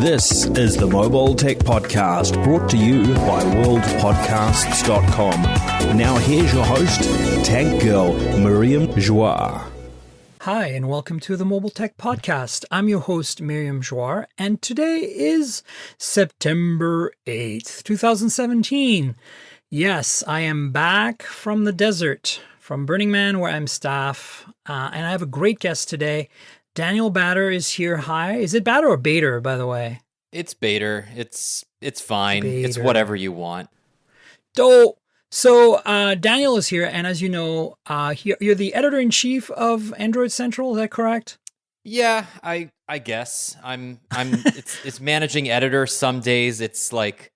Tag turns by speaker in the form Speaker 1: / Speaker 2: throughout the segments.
Speaker 1: This is the Mobile Tech Podcast, brought to you by worldpodcasts.com. Now here's your host, Tech Girl, Miriam Joie.
Speaker 2: Hi, and welcome to the Mobile Tech Podcast. I'm your host, Miriam Joie, and today is September 8th, 2017. Yes, I am back from the desert, from Burning Man, where I'm staff, and I have a great guest today. Daniel Bader is here. Hi. Is it Bader or Bader, by the way?
Speaker 3: It's Bader. It's fine.
Speaker 2: Bader.
Speaker 3: It's whatever you want.
Speaker 2: So Daniel is here, and as you know, you're the editor-in-chief of Android Central. Is that correct?
Speaker 3: Yeah, I guess I'm. It's managing editor. Some days it's like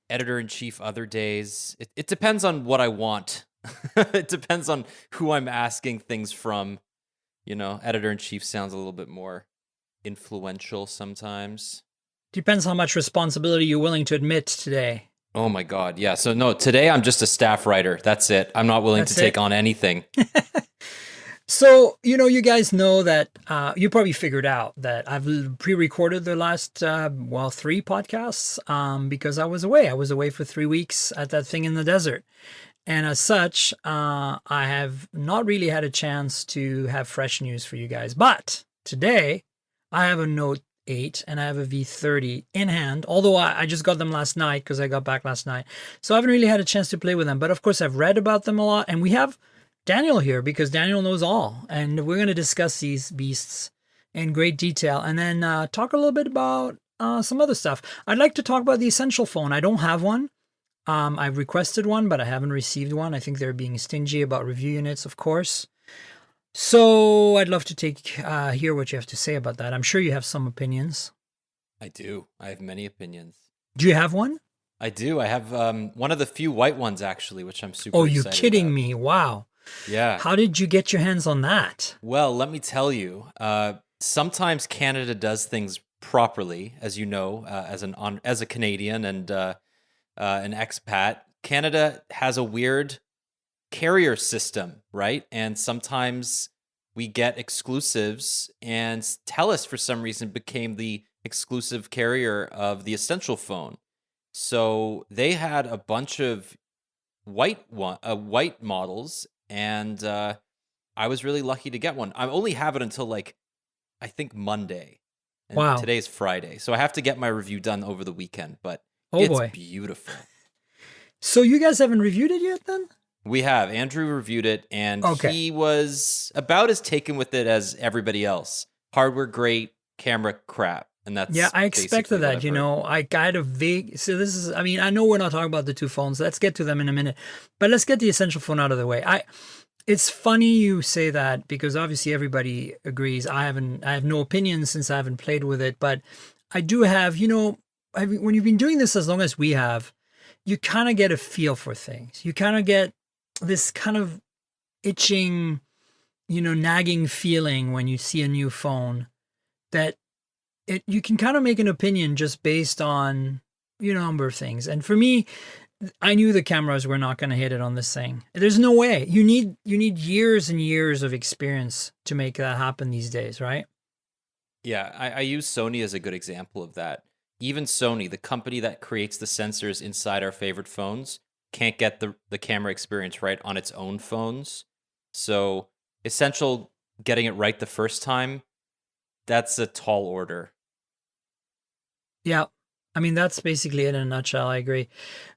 Speaker 3: editor-in-chief. Other days it depends on what I want. It depends on who I'm asking things from. You know, editor-in-chief sounds a little bit more influential sometimes.
Speaker 2: Depends how much responsibility you're willing to admit today.
Speaker 3: Oh my God, yeah. So no, today I'm just a staff writer. That's it. I'm not willing to take on anything.
Speaker 2: So, you guys know that you probably figured out that I've pre-recorded the last, 3 podcasts because I was away. I was away for 3 weeks at that thing in the desert. And as such, I have not really had a chance to have fresh news for you guys. But today, I have a Note 8 and I have a V30 in hand, although I just got them last night because I got back last night. So I haven't really had a chance to play with them. But of course, I've read about them a lot. And we have Daniel here because Daniel knows all. And we're going to discuss these beasts in great detail and then talk a little bit about some other stuff. I'd like to talk about the Essential phone. I don't have one. I've requested one, but I haven't received one. I think they're being stingy about review units, of course. So I'd love to hear what you have to say about that. I'm sure you have some opinions.
Speaker 3: I do. I have many opinions.
Speaker 2: Do you have one?
Speaker 3: I do. I have one of the few white ones, actually, which I'm super excited
Speaker 2: you're kidding
Speaker 3: about.
Speaker 2: me. Wow.
Speaker 3: Yeah.
Speaker 2: How did you get your hands on that?
Speaker 3: Well, let me tell you. Sometimes Canada does things properly, as you know, as a Canadian and an expat. Canada has a weird carrier system, right? And sometimes we get exclusives, and TELUS for some reason became the exclusive carrier of the Essential phone. So they had a bunch of white models, and I was really lucky to get one. I only have it until I think Monday. And
Speaker 2: wow.
Speaker 3: Today's Friday, so I have to get my review done over the weekend, but it's beautiful.
Speaker 2: So you guys haven't reviewed it yet then?
Speaker 3: We have. Andrew reviewed it, and he was about as taken with it as everybody else. Hardware great, camera crap. And that's
Speaker 2: I expected that, I got a vague. So this is, I know we're not talking about the two phones. Let's get to them in a minute. But let's get the Essential phone out of the way. It's funny you say that because obviously everybody agrees. I have no opinion since I haven't played with it, but I do have, when you've been doing this as long as we have, you kind of get a feel for things. You kind of get this kind of itching, nagging feeling when you see a new phone that you can kind of make an opinion just based on, a number of things. And for me, I knew the cameras were not going to hit it on this thing. There's no way. You need years and years of experience to make that happen these days, right?
Speaker 3: Yeah, I use Sony as a good example of that. Even Sony, the company that creates the sensors inside our favorite phones, can't get the camera experience right on its own phones. So Essential getting it right the first time, that's a tall order.
Speaker 2: Yeah. That's basically it in a nutshell. I agree.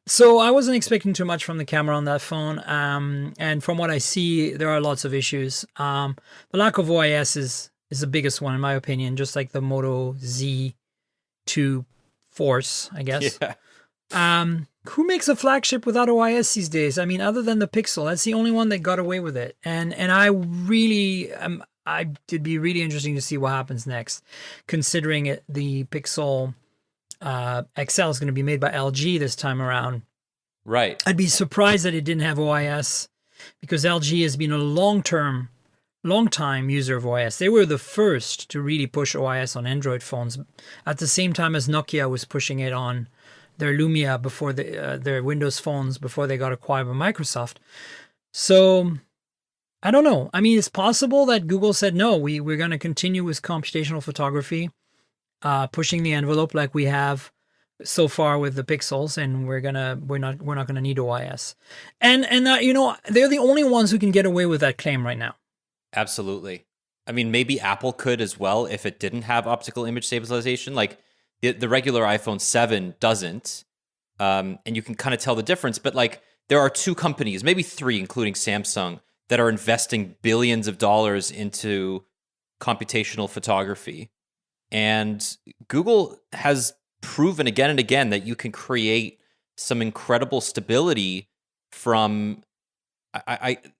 Speaker 2: So I wasn't expecting too much from the camera on that phone. And from what I see, there are lots of issues. The lack of OIS is the biggest one, in my opinion, just like the Moto Z2 Force, I guess.
Speaker 3: Yeah.
Speaker 2: Who makes a flagship without OIS these days? Other than the Pixel, that's the only one that got away with it. And I really, it'd be really interesting to see what happens next, considering the Pixel XL is going to be made by LG this time around.
Speaker 3: Right.
Speaker 2: I'd be surprised that it didn't have OIS because LG has been a long time user of OIS. They were the first to really push OIS on Android phones at the same time as Nokia was pushing it on their Lumia before their Windows phones before they got acquired by Microsoft. So I don't know. It's possible that Google said, no, we're going to continue with computational photography. pushing the envelope like we have so far with the Pixels, and we're not gonna need OIS. And they're the only ones who can get away with that claim right now.
Speaker 3: Absolutely. I mean, maybe Apple could as well if it didn't have optical image stabilization. Like the regular iPhone 7 doesn't, and you can kind of tell the difference. But like, there are two companies, maybe three, including Samsung, that are investing billions of dollars into computational photography. And Google has proven again and again that you can create some incredible stability from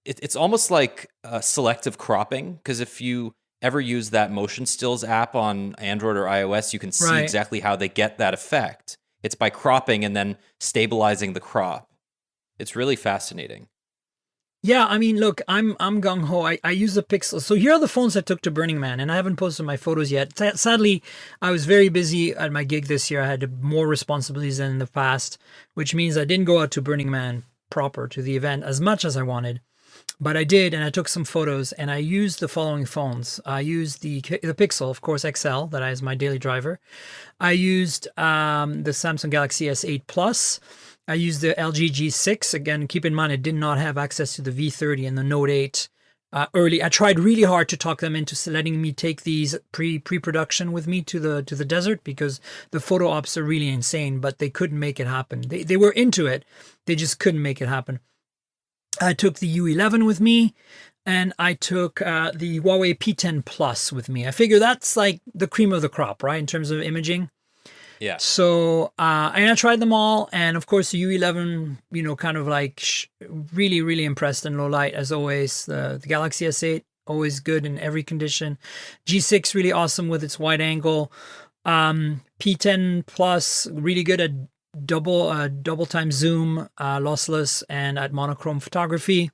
Speaker 3: it's almost like selective cropping, because if you ever use that motion stills app on Android or iOS, you can see exactly how they get that effect. It's by cropping and then stabilizing the crop. It's really fascinating.
Speaker 2: Yeah, I mean, look, I'm gung ho. I use the Pixel. So here are the phones I took to Burning Man, and I haven't posted my photos yet. Sadly, I was very busy at my gig this year. I had more responsibilities than in the past, which means I didn't go out to Burning Man proper to the event as much as I wanted. But I did, and I took some photos, and I used the following phones. I used the Pixel, of course, XL, that is my daily driver. I used the Samsung Galaxy S8 Plus. I used the LG G6. Again, keep in mind, I did not have access to the V30 and the Note 8 early. I tried really hard to talk them into letting me take these pre-production with me to the desert, because the photo ops are really insane, but they couldn't make it happen. They were into it. They just couldn't make it happen. I took the U11 with me, and I took the Huawei P10 Plus with me. I figure that's like the cream of the crop, right, in terms of imaging.
Speaker 3: Yeah.
Speaker 2: So, and I tried them all, and of course the U11, kind of like really, really impressed in low light as always. The Galaxy S8, always good in every condition. G6, really awesome with its wide angle. P10 Plus, really good at double time zoom, lossless, and at monochrome photography.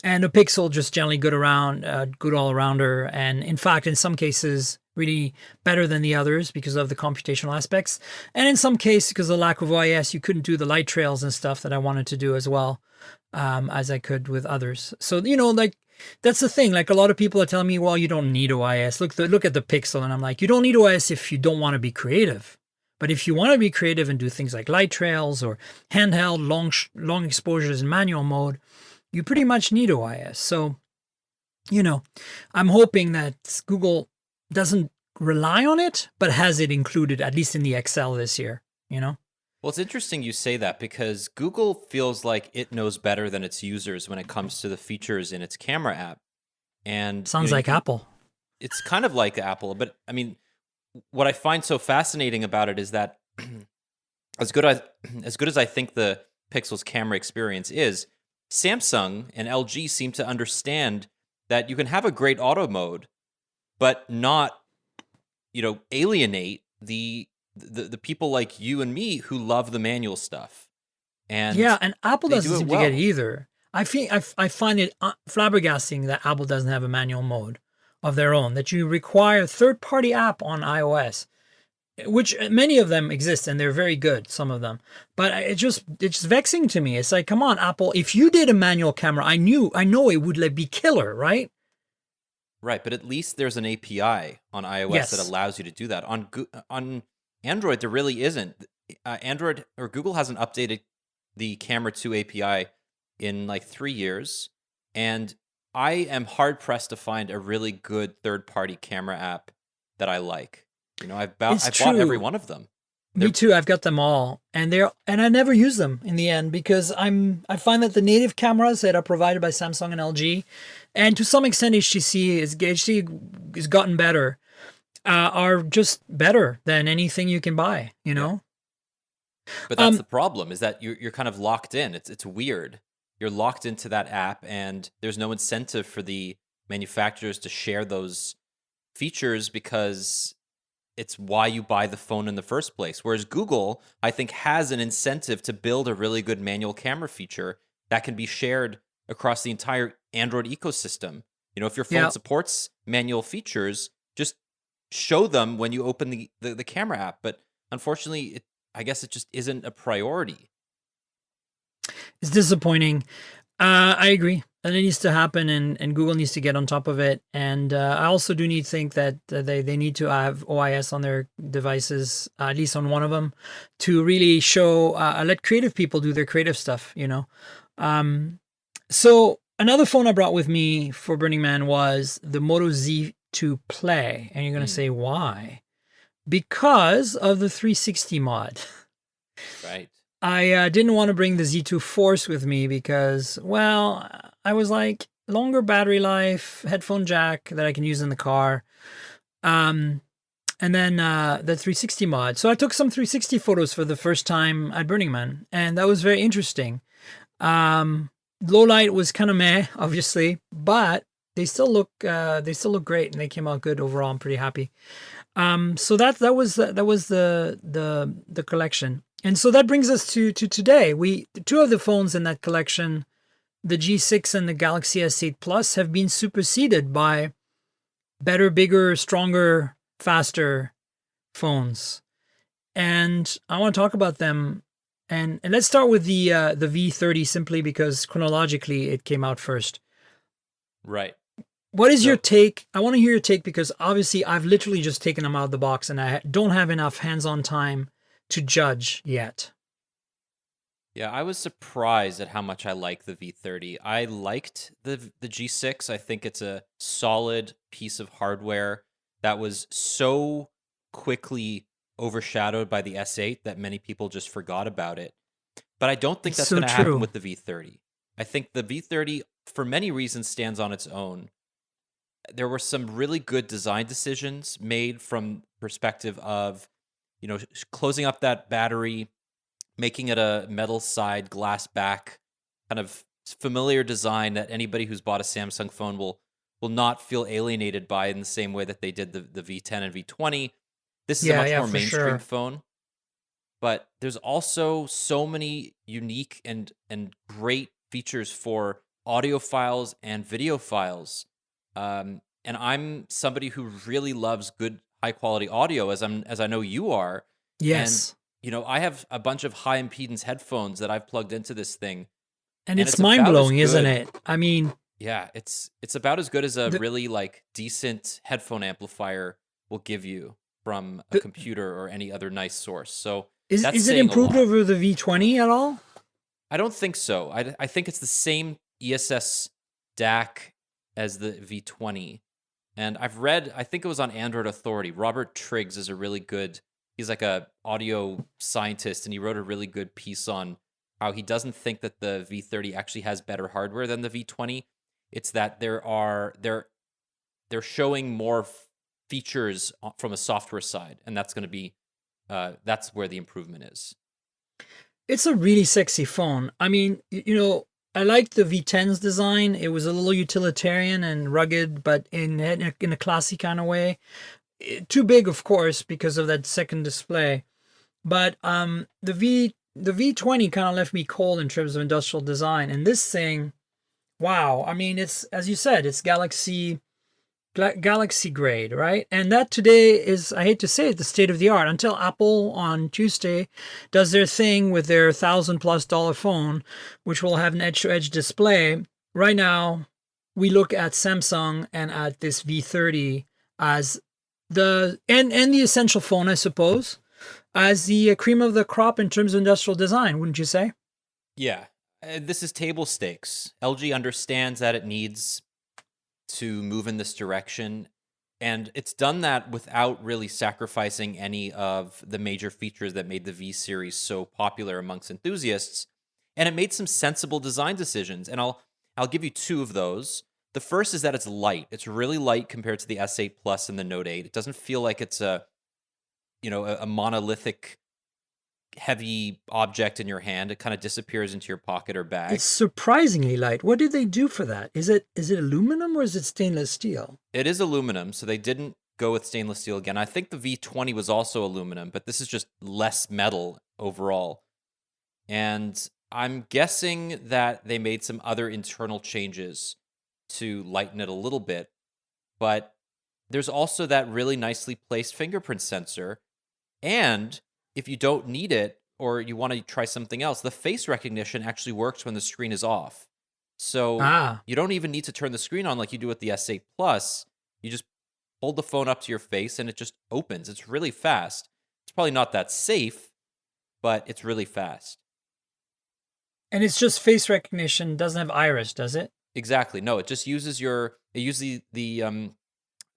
Speaker 2: And the Pixel just generally good around, good all arounder, and in fact, in some cases, really better than the others because of the computational aspects. And in some cases, because of the lack of OIS, you couldn't do the light trails and stuff that I wanted to do as well, as I could with others. So, like, that's the thing. Like, a lot of people are telling me, well, you don't need OIS. Look at the Pixel. And I'm like, you don't need OIS if you don't want to be creative. But if you want to be creative and do things like light trails or handheld, long exposures in manual mode, you pretty much need OIS. So, I'm hoping that Google doesn't rely on it, but has it included, at least in the XL this year, Well,
Speaker 3: it's interesting you say that, because Google feels like it knows better than its users when it comes to the features in its camera app. And
Speaker 2: sounds like Apple.
Speaker 3: It's kind of like Apple, but I mean, what I find so fascinating about it is that as good as I think the Pixel's camera experience is, Samsung and LG seem to understand that you can have a great auto mode, but not, alienate the people like you and me who love the manual stuff. And
Speaker 2: yeah, and Apple doesn't seem to get it either. I find it flabbergasting that Apple doesn't have a manual mode of their own, that you require third-party app on iOS, which many of them exist, and they're very good, some of them. But it's just vexing to me. It's like, come on, Apple, if you did a manual camera, I know it would be killer, right?
Speaker 3: Right, but at least there's an API on iOS that allows you to do that. On Android, there really isn't. Android or Google hasn't updated the Camera 2 API in like 3 years, and I am hard pressed to find a really good third-party camera app that I like. I've bought every one of them.
Speaker 2: Me too. I've got them all, and I never use them in the end, because I find that the native cameras that are provided by Samsung and LG, and to some extent HTC has gotten better, are just better than anything you can buy.
Speaker 3: But that's the problem, is that you're kind of locked in. It's weird. You're locked into that app, and there's no incentive for the manufacturers to share those features, because it's why you buy the phone in the first place. Whereas Google, I think, has an incentive to build a really good manual camera feature that can be shared across the entire Android ecosystem. If your phone supports manual features, just show them when you open the camera app. But unfortunately, I guess it just isn't a priority.
Speaker 2: It's disappointing. I agree. And it needs to happen, and Google needs to get on top of it. And I also do think that they need to have OIS on their devices, at least on one of them, to really show, let creative people do their creative stuff, you know. So another phone I brought with me for Burning Man was the Moto Z2 Play. And you're going to say, why? Because of the 360 mod.
Speaker 3: Right.
Speaker 2: I didn't want to bring the Z2 Force with me because, well, I was like, longer battery life, headphone jack that I can use in the car, and then the 360 mod. So I took some 360 photos for the first time at Burning Man, and that was very interesting. Low light was kind of meh, obviously, but they still look great, and they came out good overall. I'm pretty happy. So that was the collection. And so that brings us to today. Two of the phones in that collection, the G6 and the Galaxy S8 Plus, have been superseded by better, bigger, stronger, faster phones. And I want to talk about them. And let's start with the V30 simply because chronologically it came out first.
Speaker 3: Right.
Speaker 2: What is your take? I want to hear your take because obviously I've literally just taken them out of the box and I don't have enough hands-on time to judge yet.
Speaker 3: Yeah, I was surprised at how much I like the V30. I liked the G6. I think it's a solid piece of hardware that was so quickly overshadowed by the S8 that many people just forgot about it. But I don't think that's going to happen with the V30. I think the V30, for many reasons, stands on its own. There were some really good design decisions made from perspective of, closing up that battery, making it a metal side, glass back, kind of familiar design that anybody who's bought a Samsung phone will not feel alienated by in the same way that they did the V10 and V20. This is a much more mainstream phone. But there's also so many unique and great features for audio files and video files. And I'm somebody who really loves good, high quality audio, as I know you are.
Speaker 2: Yes.
Speaker 3: And I have a bunch of high impedance headphones that I've plugged into this thing,
Speaker 2: and it's mind blowing, isn't it? I mean,
Speaker 3: yeah, it's about as good as a really like decent headphone amplifier will give you from a computer or any other nice source. So
Speaker 2: is it improved over the V20 at all?
Speaker 3: I don't think so. I think it's the same ESS DAC as the V20. And I've read, I think it was on Android Authority, Robert Triggs is a really good, he's like a audio scientist, and he wrote a really good piece on how he doesn't think that the V30 actually has better hardware than the V20. It's that they're showing more features from a software side, and that's going to be, that's where the improvement is.
Speaker 2: It's a really sexy phone. I mean, I liked the V10's design. It was a little utilitarian and rugged, but in a classy kind of way. Too big, of course, because of that second display. But the V20 kind of left me cold in terms of industrial design. And this thing, wow. I mean, it's, as you said, it's Galaxy grade, right? And that today is, I hate to say it, the state of the art until Apple on Tuesday does their thing with their $1,000+ phone, which will have an edge-to-edge display. Right now, we look at Samsung and at this V30 as the essential phone, I suppose, as the cream of the crop in terms of industrial design, wouldn't you say?
Speaker 3: Yeah, this is table stakes. LG understands that it needs to move in this direction, and it's done that without really sacrificing any of the major features that made the V series so popular amongst enthusiasts. And it made some sensible design decisions, and I'll give you two of those. The first is that it's light. It's really light compared to the S8 Plus and the Note 8. It doesn't feel like it's a monolithic heavy object in your hand. It kind of disappears into your pocket or bag.
Speaker 2: It's surprisingly light. What did they do for that? Is it aluminum or is it stainless steel?
Speaker 3: It is aluminum, so they didn't go with stainless steel again. I think the V20 was also aluminum, but this is just less metal overall. And I'm guessing that they made some other internal changes to lighten it a little bit. But there's also that really nicely placed fingerprint sensor. And if you don't need it or you want to try something else, the face recognition actually works when the screen is off. So you don't even need to turn the screen on like you do with the S8 Plus. You just hold the phone up to your face and it just opens. It's really fast. It's probably not that safe, but it's really fast.
Speaker 2: And it's just face recognition, doesn't have iris, does it?
Speaker 3: Exactly. No, it just uses the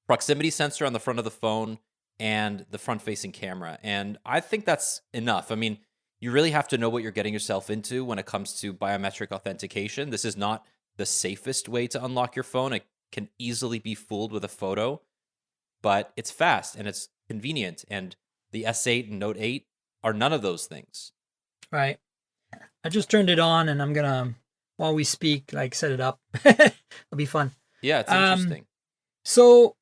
Speaker 3: proximity sensor on the front of the phone and the front-facing camera. And I think that's enough. I mean, you really have to know what you're getting yourself into when it comes to biometric authentication. This is not the safest way to unlock your phone. It can easily be fooled with a photo, but it's fast and it's convenient. And the S8 and Note 8 are none of those things.
Speaker 2: Right. I just turned it on and I'm going to, while we speak, like set it up. It'll be fun.
Speaker 3: Yeah, it's interesting.
Speaker 2: So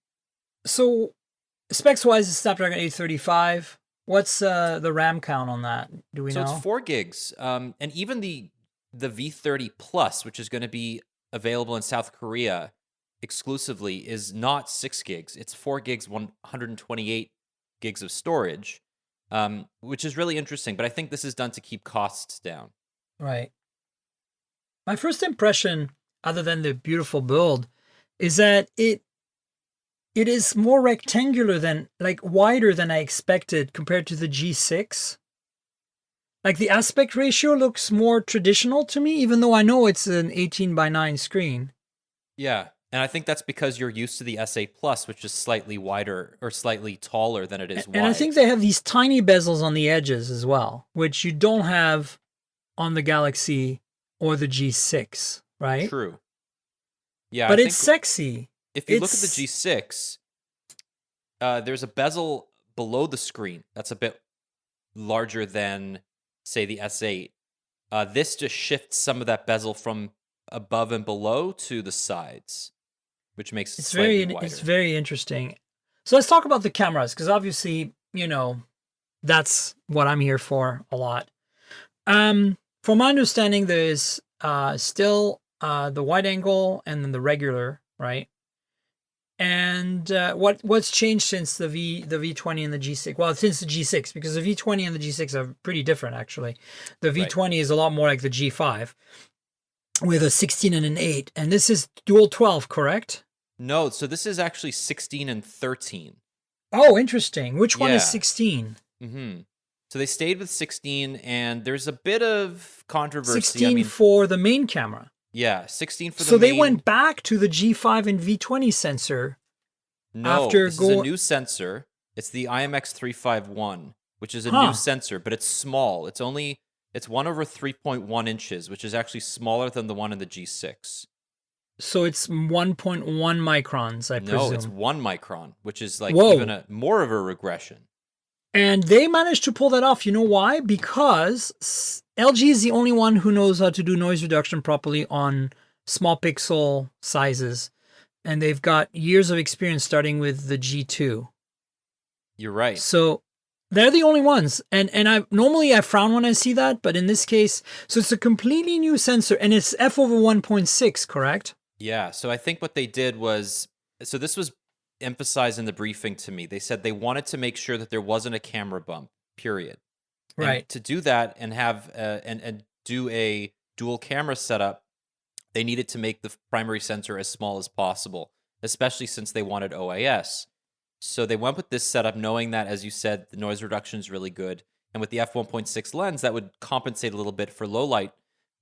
Speaker 2: specs-wise, it's Snapdragon 835. What's the RAM count on that? Do we know?
Speaker 3: So it's 4 gigs. And even the V30 Plus, which is going to be available in South Korea exclusively, is not 6 gigs. It's 4 gigs, 128 gigs of storage, which is really interesting. But I think this is done to keep costs down.
Speaker 2: Right. My first impression, other than the beautiful build, is that it is more rectangular than, like, wider than I expected compared to the G6. Like, the aspect ratio looks more traditional to me, even though I know it's an 18:9 screen.
Speaker 3: Yeah, and I think that's because you're used to the S8 Plus, which is slightly wider or slightly taller than it is wide.
Speaker 2: And I think they have these tiny bezels on the edges as well, which you don't have on the Galaxy or the G6, right?
Speaker 3: True. Yeah,
Speaker 2: but it's sexy.
Speaker 3: If you look at the G6, there's a bezel below the screen that's a bit larger than, say, the S8. This just shifts some of that bezel from above and below to the sides, which makes it slightly wider.
Speaker 2: It's very interesting. So let's talk about the cameras, because obviously, that's what I'm here for a lot. From my understanding, there's still the wide angle and then the regular, right? And what's changed since the V20 and the G6? Well, since the G6, because the V20 and the G6 are pretty different, actually. The V20 is a lot more like the G5 with a 16 and an 8. And this is dual 12, correct?
Speaker 3: No, so this is actually 16 and 13.
Speaker 2: Oh, interesting. Which one is 16?
Speaker 3: Mm-hmm. So they stayed with 16, and there's a bit of controversy.
Speaker 2: 16 for the main camera.
Speaker 3: Yeah, 16 for the main.
Speaker 2: So they went back to the G5 and V20 sensor.
Speaker 3: No, this is a new sensor. It's the IMX351, which is a new sensor, but it's small. It's 1/3.1 inches, which is actually smaller than the one in the G6.
Speaker 2: So it's 1.1 microns, I presume.
Speaker 3: No, it's 1 micron, which is like even more of a regression.
Speaker 2: And they managed to pull that off. You know why? Because LG is the only one who knows how to do noise reduction properly on small pixel sizes. And they've got years of experience starting with the G2.
Speaker 3: You're right.
Speaker 2: So they're the only ones. And I frown when I see that, but in this case, so it's a completely new sensor and it's f/1.6, correct?
Speaker 3: Yeah. So I think what they did was, so this was emphasized in the briefing to me. They said they wanted to make sure that there wasn't a camera bump, period.
Speaker 2: Right.
Speaker 3: And to do that and have and do a dual camera setup, they needed to make the primary sensor as small as possible, especially since they wanted OIS. So they went with this setup knowing that, as you said, the noise reduction is really good. And with the f/1.6 lens, that would compensate a little bit for low light.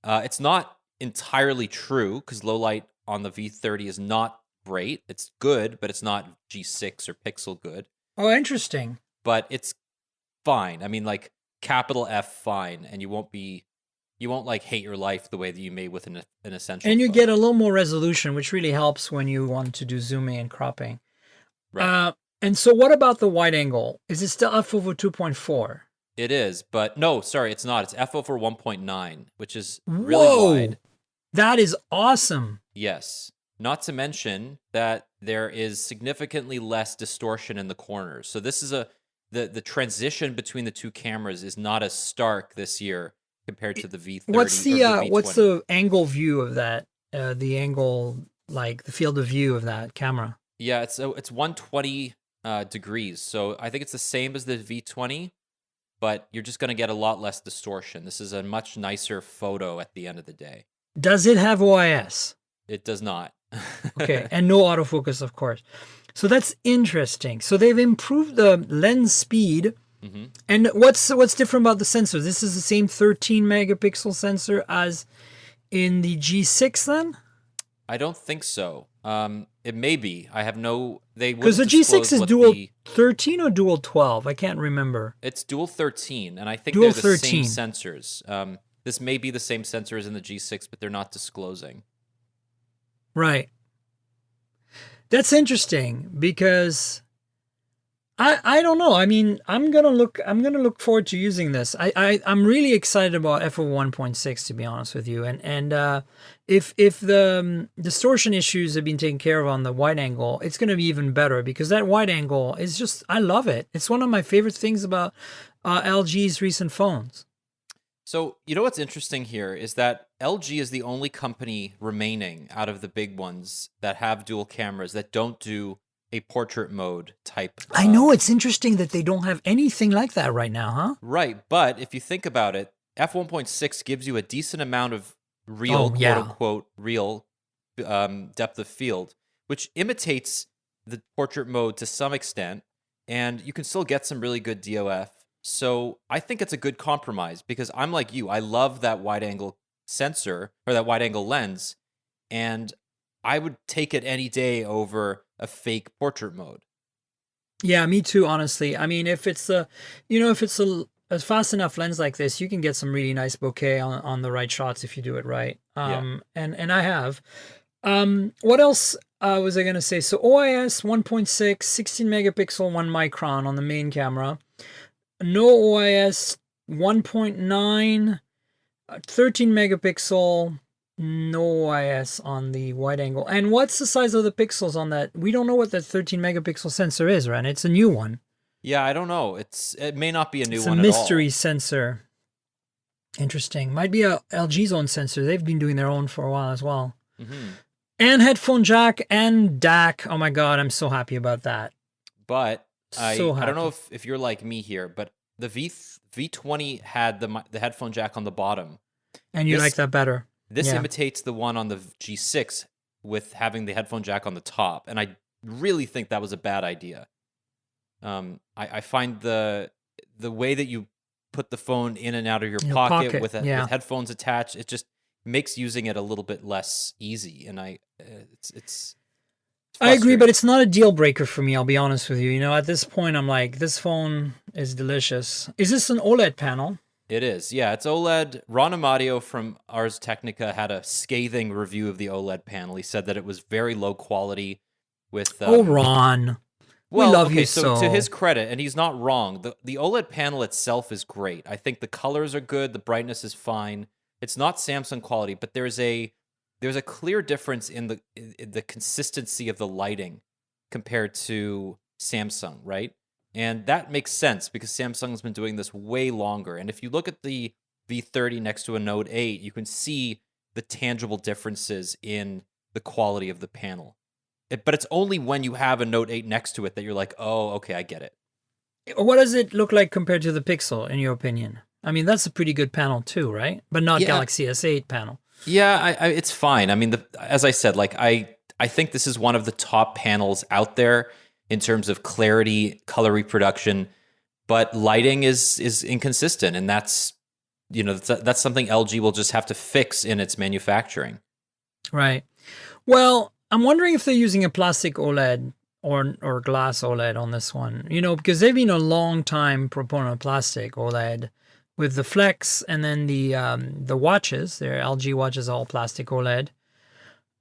Speaker 3: It's not entirely true because low light on the V30 is not great. It's good, but it's not G6 or Pixel good.
Speaker 2: Oh, interesting.
Speaker 3: But it's fine. I mean, like capital F fine, and you won't like hate your life the way that you may with an essential.
Speaker 2: And you
Speaker 3: phone.
Speaker 2: get a little more resolution, which really helps when you want to do zooming and cropping.
Speaker 3: Right.
Speaker 2: And so what about the wide angle? Is it still f/2.4?
Speaker 3: It is, but no, sorry, it's not. It's f/1.9, which is really wide.
Speaker 2: That is awesome.
Speaker 3: Yes. Not to mention that there is significantly less distortion in the corners. So this is the transition between the two cameras is not as stark this year compared to the V30.
Speaker 2: What's the
Speaker 3: V20.
Speaker 2: what's the angle view of that? The angle, like the field of view of that camera?
Speaker 3: Yeah, it's 120 degrees. So I think it's the same as the V20, but you're just going to get a lot less distortion. This is a much nicer photo at the end of the day.
Speaker 2: Does it have OIS?
Speaker 3: It does not.
Speaker 2: Okay, and no autofocus, of course. So that's interesting. So they've improved the lens speed.
Speaker 3: Mm-hmm.
Speaker 2: And what's different about the sensor? This is the same 13 megapixel sensor as in the G6 then?
Speaker 3: I don't think so. It may be. I have no. They
Speaker 2: because the G6 is dual 13 or dual 12. I can't remember.
Speaker 3: It's dual 13, and I think
Speaker 2: dual
Speaker 3: they're the
Speaker 2: 13.
Speaker 3: same sensors. This may be the same sensors in the G6, but they're not disclosing.
Speaker 2: Right. That's interesting because I don't know. I mean, I'm gonna look forward to using this. I'm really excited about f/1.6 to be honest with you. And if the distortion issues have been taken care of on the wide angle, it's gonna be even better because that wide angle is just, I love it. It's one of my favorite things about LG's recent phones.
Speaker 3: So, you know what's interesting here is that LG is the only company remaining out of the big ones that have dual cameras that don't do a portrait mode type.
Speaker 2: I know, it's interesting that they don't have anything like that right now, huh?
Speaker 3: Right, but if you think about it, f/1.6 gives you a decent amount of real, quote-unquote, real depth of field, which imitates the portrait mode to some extent, and you can still get some really good DOF. So I think it's a good compromise because I'm like you. I love that wide angle sensor or that wide angle lens, and I would take it any day over a fake portrait mode.
Speaker 2: Yeah, me too, honestly. I mean, if it's a fast enough lens like this, you can get some really nice bokeh on the right shots if you do it right. And I have. What else was I going to say? So OIS 1.6, 16 megapixel, 1 micron on the main camera. No OIS 1.9, 13 megapixel, no OIS on the wide angle. And what's the size of the pixels on that? We don't know what that 13 megapixel sensor is, right? It's a new one.
Speaker 3: Yeah, I don't know. It may not be a new one at all.
Speaker 2: It's a mystery sensor. Interesting. Might be a LG's own sensor. They've been doing their own for a while as well. Mm-hmm. And headphone jack and DAC. Oh my God, I'm so happy about that.
Speaker 3: But I don't know if you're like me here, but the V20 had the headphone jack on the bottom.
Speaker 2: And you like that better.
Speaker 3: This imitates the one on the G6 with having the headphone jack on the top. And I really think that was a bad idea. I find the way that you put the phone in and out of your pocket with headphones attached, it just makes using it a little bit less easy. And it's I
Speaker 2: agree, but it's not a deal breaker for me, I'll be honest with you. You know, at this point, I'm like, this phone is delicious. Is this an OLED panel?
Speaker 3: It is, yeah. It's OLED. Ron Amadio from Ars Technica had a scathing review of the OLED panel. He said that it was very low quality with...
Speaker 2: Ron. We love you so.
Speaker 3: To his credit, and he's not wrong, the OLED panel itself is great. I think the colors are good. The brightness is fine. It's not Samsung quality, but there's a clear difference in the consistency of the lighting compared to Samsung, right? And that makes sense because Samsung's been doing this way longer. And if you look at the V30 next to a Note 8, you can see the tangible differences in the quality of the panel. But it's only when you have a Note 8 next to it that you're like, oh, okay, I get it.
Speaker 2: What does it look like compared to the Pixel, in your opinion? I mean, that's a pretty good panel too, right? But not Galaxy S8 panel.
Speaker 3: Yeah, it's fine. I mean, as I said, like I think this is one of the top panels out there in terms of clarity, color reproduction, but lighting is inconsistent, and that's something LG will just have to fix in its manufacturing.
Speaker 2: Right. Well, I'm wondering if they're using a plastic OLED or glass OLED on this one. You know, because they've been a long time proponent of plastic OLED. With the Flex and then the watches, their LG watches all plastic OLED.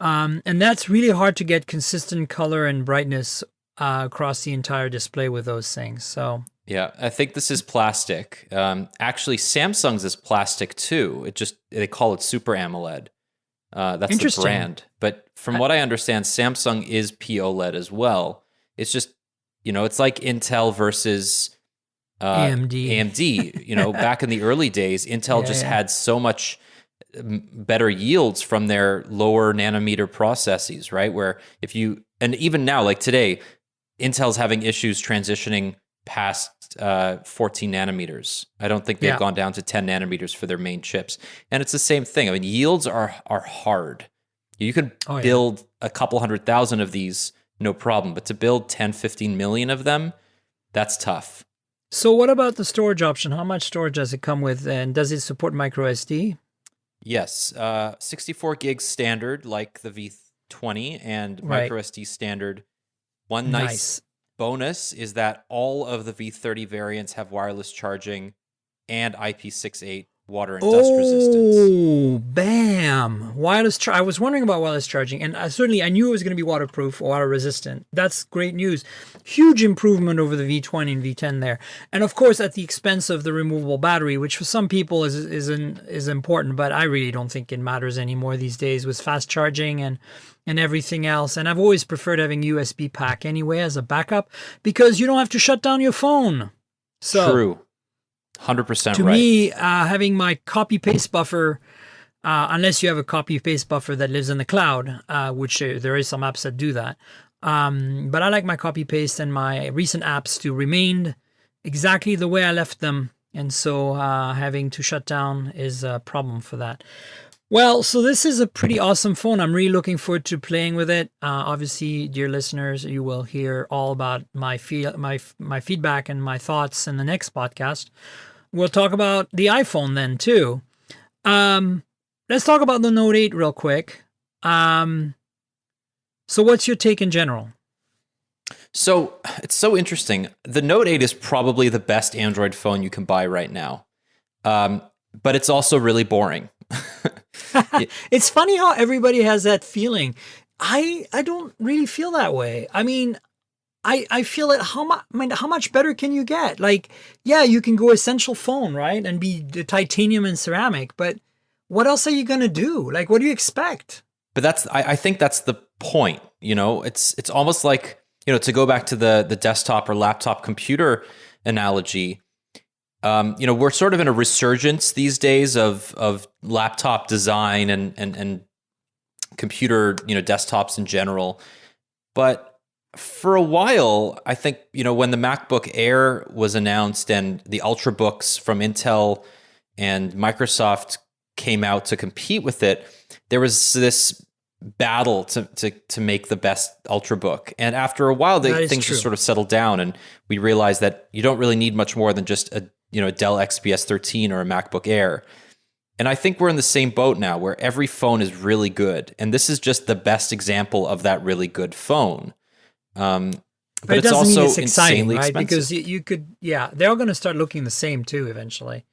Speaker 2: And that's really hard to get consistent color and brightness across the entire display with those things. So
Speaker 3: yeah, I think this is plastic. Actually, Samsung's is plastic too. They call it Super AMOLED. That's the brand. But from what I understand, Samsung is POLED as well. It's just, it's like Intel versus AMD, back in the early days, Intel had so much better yields from their lower nanometer processes, right? Where and even now, like today, Intel's having issues transitioning past 14 nanometers. I don't think they've gone down to 10 nanometers for their main chips. And it's the same thing. I mean, yields are hard. You can build a couple 100,000 of these, no problem. But to build 10, 15 million of them, that's tough.
Speaker 2: So what about the storage option? How much storage does it come with? And does it support micro SD?
Speaker 3: Yes. 64 gigs standard, like the V20, and micro SD standard. One nice bonus is that all of the V30 variants have wireless charging and IP68 water and dust resistance.
Speaker 2: Oh, bam! I was wondering about wireless charging, and I knew it was going to be waterproof or water resistant. That's great news. Huge improvement over the V20 and V10 there, and of course at the expense of the removable battery, which for some people is important, but I really don't think it matters anymore these days with fast charging and everything else. And I've always preferred having USB pack anyway as a backup because you don't have to shut down your phone. So,
Speaker 3: true. 100% right.
Speaker 2: To me, having my copy-paste buffer, unless you have a copy-paste buffer that lives in the cloud, which there is some apps that do that. But I like my copy-paste and my recent apps to remain exactly the way I left them. And so having to shut down is a problem for that. Well, so this is a pretty awesome phone. I'm really looking forward to playing with it. Obviously, dear listeners, you will hear all about my feedback and my thoughts in the next podcast. We'll talk about the iPhone then too. Let's talk about the Note 8 real quick. So what's your take in general?
Speaker 3: So it's so interesting. The Note 8 is probably the best Android phone you can buy right now. But it's also really boring.
Speaker 2: It's funny how everybody has that feeling. I don't really feel that way. I mean, I feel it. How much better can you get? Like, yeah, you can go essential phone, right, and be the titanium and ceramic. But what else are you gonna do? Like, what do you expect?
Speaker 3: But I think that's the point. You know, it's almost like, you know, to go back to the desktop or laptop computer analogy. You know, we're sort of in a resurgence these days of laptop design and computer, you know, desktops in general. But for a while, I think, you know, when the MacBook Air was announced and the Ultrabooks from Intel and Microsoft came out to compete with it, there was this battle to make the best Ultrabook. And after a while, things just sort of settled down, and we realized that you don't really need much more than just a Dell XPS 13 or a MacBook Air. And I think we're in the same boat now where every phone is really good. And this is just the best example of that really good phone. But
Speaker 2: it
Speaker 3: it's
Speaker 2: doesn't
Speaker 3: also
Speaker 2: mean it's exciting,
Speaker 3: insanely
Speaker 2: right?
Speaker 3: expensive.
Speaker 2: Because you could, they're all going to start looking the same too eventually.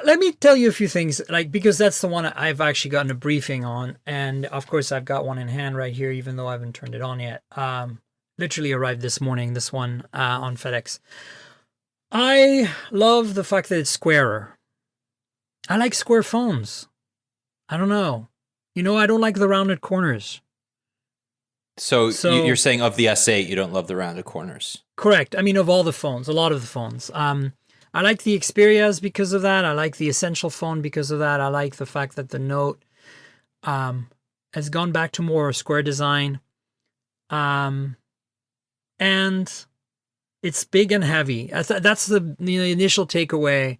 Speaker 2: Let me tell you a few things, because that's the one I've actually gotten a briefing on. And of course, I've got one in hand right here, even though I haven't turned it on yet. Literally arrived this morning, this one on FedEx. I love the fact that it's squarer. I like square phones. I don't know. I don't like the rounded corners.
Speaker 3: So you're saying of the S8, you don't love the rounded corners?
Speaker 2: Correct. I mean, of all the phones, a lot of the phones. I like the Xperias because of that. I like the Essential phone because of that. I like the fact that the Note has gone back to more square design. And it's big and heavy. That's the initial takeaway.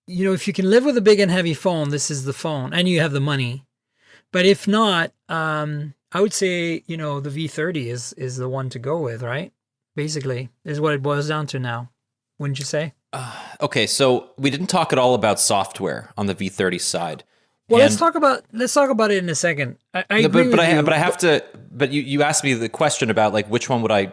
Speaker 2: If you can live with a big and heavy phone, this is the phone, and you have the money. But if not, I would say, the V30 is the one to go with, right? Basically, is what it boils down to now. Wouldn't you say?
Speaker 3: Okay, so we didn't talk at all about software on the V30 side.
Speaker 2: Well, let's talk about it in a second. I agree with you.
Speaker 3: But I have to. But you asked me the question about which one would I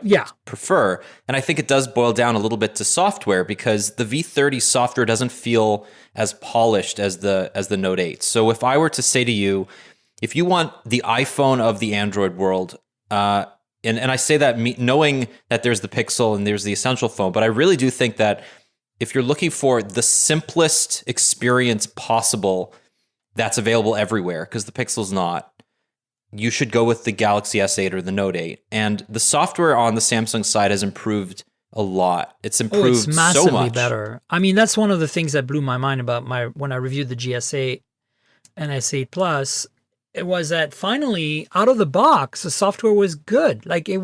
Speaker 3: prefer, and I think it does boil down a little bit to software because the V30 software doesn't feel as polished as the Note 8. So if I were to say to you, if you want the iPhone of the Android world, and I say that knowing that there's the Pixel and there's the Essential phone, but I really do think that if you're looking for the simplest experience possible that's available everywhere, because the Pixel's not, you should go with the Galaxy S8 or the Note 8. And the software on the Samsung side has improved a lot. It's improved
Speaker 2: it's massively
Speaker 3: so much
Speaker 2: better. I mean, that's one of the things that blew my mind about when I reviewed the GS8 and S8 Plus. It was that finally, out of the box, the software was good. It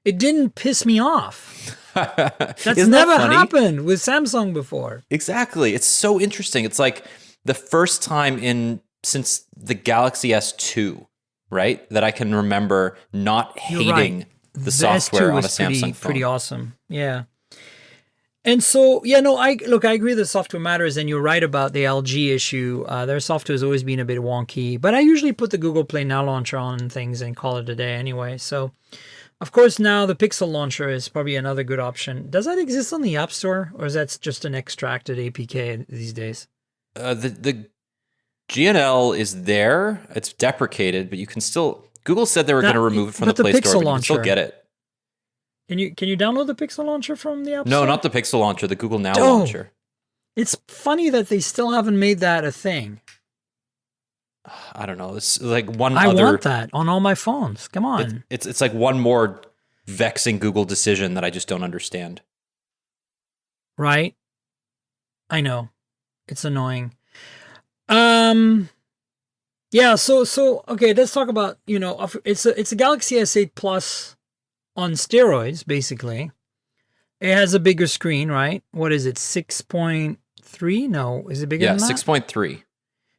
Speaker 2: it didn't piss me off. That's
Speaker 3: Isn't
Speaker 2: never
Speaker 3: that funny?
Speaker 2: happened with Samsung before.
Speaker 3: Exactly. It's so interesting. It's like the first time since the Galaxy S2, right? That I can remember not
Speaker 2: You're
Speaker 3: hating
Speaker 2: right.
Speaker 3: the software
Speaker 2: S2
Speaker 3: on a
Speaker 2: was
Speaker 3: Samsung phone.
Speaker 2: pretty awesome. Yeah. And so, yeah, no, I agree that software matters, and you're right about the LG issue. Their software has always been a bit wonky, but I usually put the Google Play Now launcher on things and call it a day anyway. So, of course, now the Pixel launcher is probably another good option. Does that exist on the App Store, or is that just an extracted APK these days?
Speaker 3: The GNL is there. It's deprecated, but you can still. Google said they were going to remove it from the Play Store, but you can still get it.
Speaker 2: Can you download the Pixel launcher from the App Store?
Speaker 3: No, not the Pixel launcher, the Google Now launcher.
Speaker 2: It's funny that they still haven't made that a thing.
Speaker 3: I don't know. It's like
Speaker 2: I want that on all my phones. Come on.
Speaker 3: It's like one more vexing Google decision that I just don't understand.
Speaker 2: Right? I know. It's annoying. Yeah, so okay, let's talk about, it's a Galaxy S8 Plus on steroids, basically. It has a bigger screen, right? What is it? 6.3? No, is it bigger than that?
Speaker 3: Yeah, 6.3.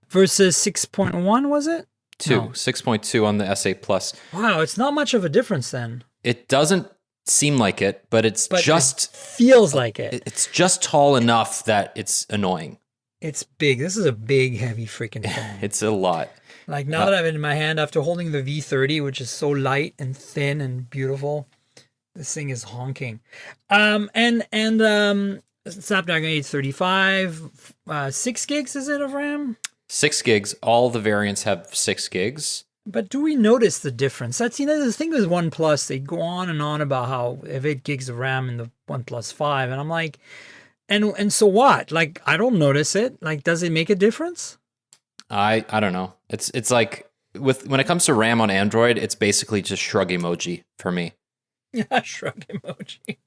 Speaker 2: Versus 6.1, was it?
Speaker 3: 6.2 on the S8 Plus.
Speaker 2: Wow, it's not much of a difference then.
Speaker 3: It doesn't seem like it, but it
Speaker 2: feels like it.
Speaker 3: It's just tall enough that it's annoying.
Speaker 2: It's big. This is a big, heavy freaking phone.
Speaker 3: It's a lot.
Speaker 2: Like now that I have it in my hand, after holding the V30, which is so light and thin and beautiful, this thing is honking. And Snapdragon 835, 6 gigs is it of RAM?
Speaker 3: 6 gigs. All the variants have 6 gigs.
Speaker 2: But do we notice the difference? That's, the thing with OnePlus, they go on and on about how they have 8 gigs of RAM in the OnePlus 5. And I'm like, and so what? Like, I don't notice it. Like, does it make a difference?
Speaker 3: I don't know. It's like when it comes to RAM on Android, it's basically just shrug emoji for me.
Speaker 2: Yeah, shrug emoji.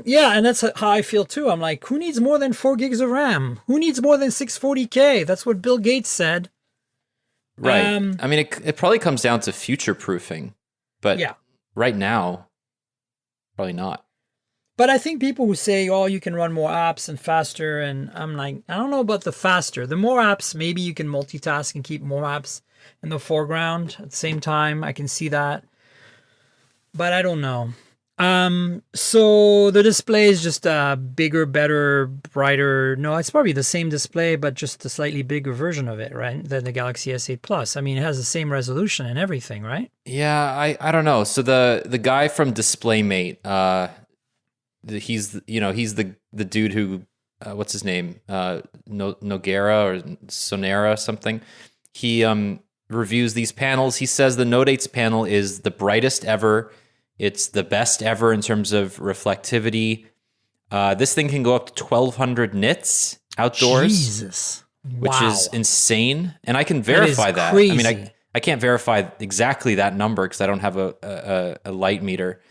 Speaker 2: Yeah, and that's how I feel too. I'm like, who needs more than 4 gigs of RAM? Who needs more than 640K? That's what Bill Gates said.
Speaker 3: Right. I mean, it probably comes down to future proofing, but right now, probably not.
Speaker 2: But I think people who say, oh, you can run more apps and faster, and I'm like, I don't know about the faster. The more apps, maybe you can multitask and keep more apps in the foreground at the same time. I can see that. But I don't know. So the display is just bigger, better, brighter. No, it's probably the same display, but just a slightly bigger version of it, right? Than the Galaxy S8 Plus. I mean, it has the same resolution and everything, right?
Speaker 3: Yeah, I don't know. So the guy from DisplayMate, he's the dude who what's his name, Noguera or Sonera something. He reviews these panels. He says the Note 8's panel is the brightest ever. It's the best ever in terms of reflectivity. This thing can go up to 1,200 nits outdoors.
Speaker 2: Jesus.
Speaker 3: Which is insane. And I can verify that.
Speaker 2: Crazy.
Speaker 3: I mean, I can't verify exactly that number because I don't have a light meter.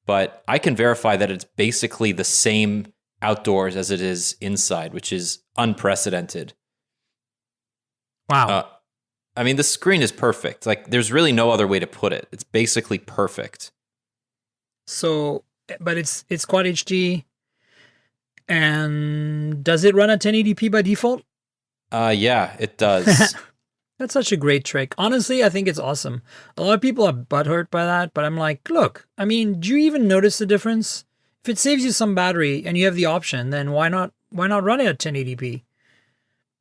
Speaker 3: But I can verify that it's basically the same outdoors as it is inside, which is unprecedented.
Speaker 2: Wow.
Speaker 3: I mean, the screen is perfect. Like, there's really no other way to put it. It's basically perfect.
Speaker 2: So, but it's Quad HD. And does it run at 1080p by default?
Speaker 3: Yeah, it does.
Speaker 2: That's such a great trick. Honestly, I think it's awesome. A lot of people are butthurt by that, but I'm like, look, I mean, do you even notice the difference? If it saves you some battery and you have the option, then why not run it at 1080p?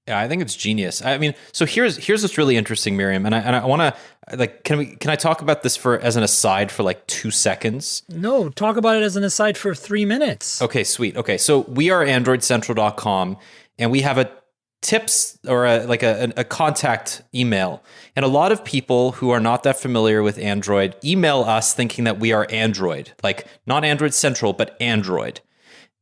Speaker 3: Yeah, I think it's genius. I mean, so here's what's really interesting, Miriam, and I want to like, can I talk about this as an aside for like 2 seconds?
Speaker 2: No, talk about it as an aside for 3 minutes.
Speaker 3: Okay, sweet. Okay, so we are AndroidCentral.com, and we have a tips or a contact email, and a lot of people who are not that familiar with Android email us thinking that we are Android, like not Android Central but Android,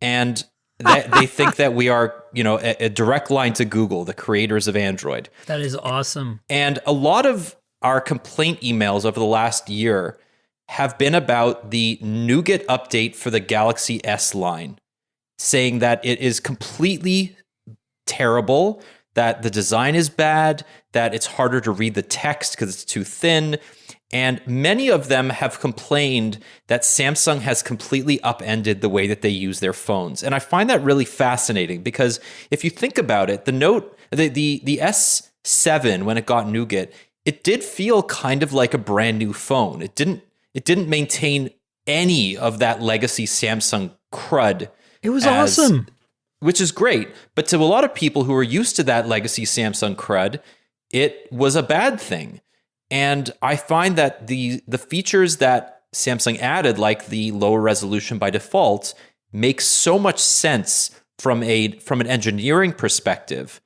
Speaker 3: and they think that we are a direct line to Google, the creators of Android.
Speaker 2: That is awesome.
Speaker 3: And a lot of our complaint emails over the last year have been about the Nougat update for the Galaxy S line, saying that it is completely terrible, that the design is bad, that it's harder to read the text because it's too thin. And many of them have complained that Samsung has completely upended the way that they use their phones. And I find that really fascinating because if you think about it, the S7, when it got Nougat, it did feel kind of like a brand new phone. It didn't maintain any of that legacy Samsung crud.
Speaker 2: It was awesome.
Speaker 3: Which is great. But to a lot of people who are used to that legacy Samsung crud, it was a bad thing. And I find that the features that Samsung added, like the lower resolution by default, makes so much sense from an engineering perspective.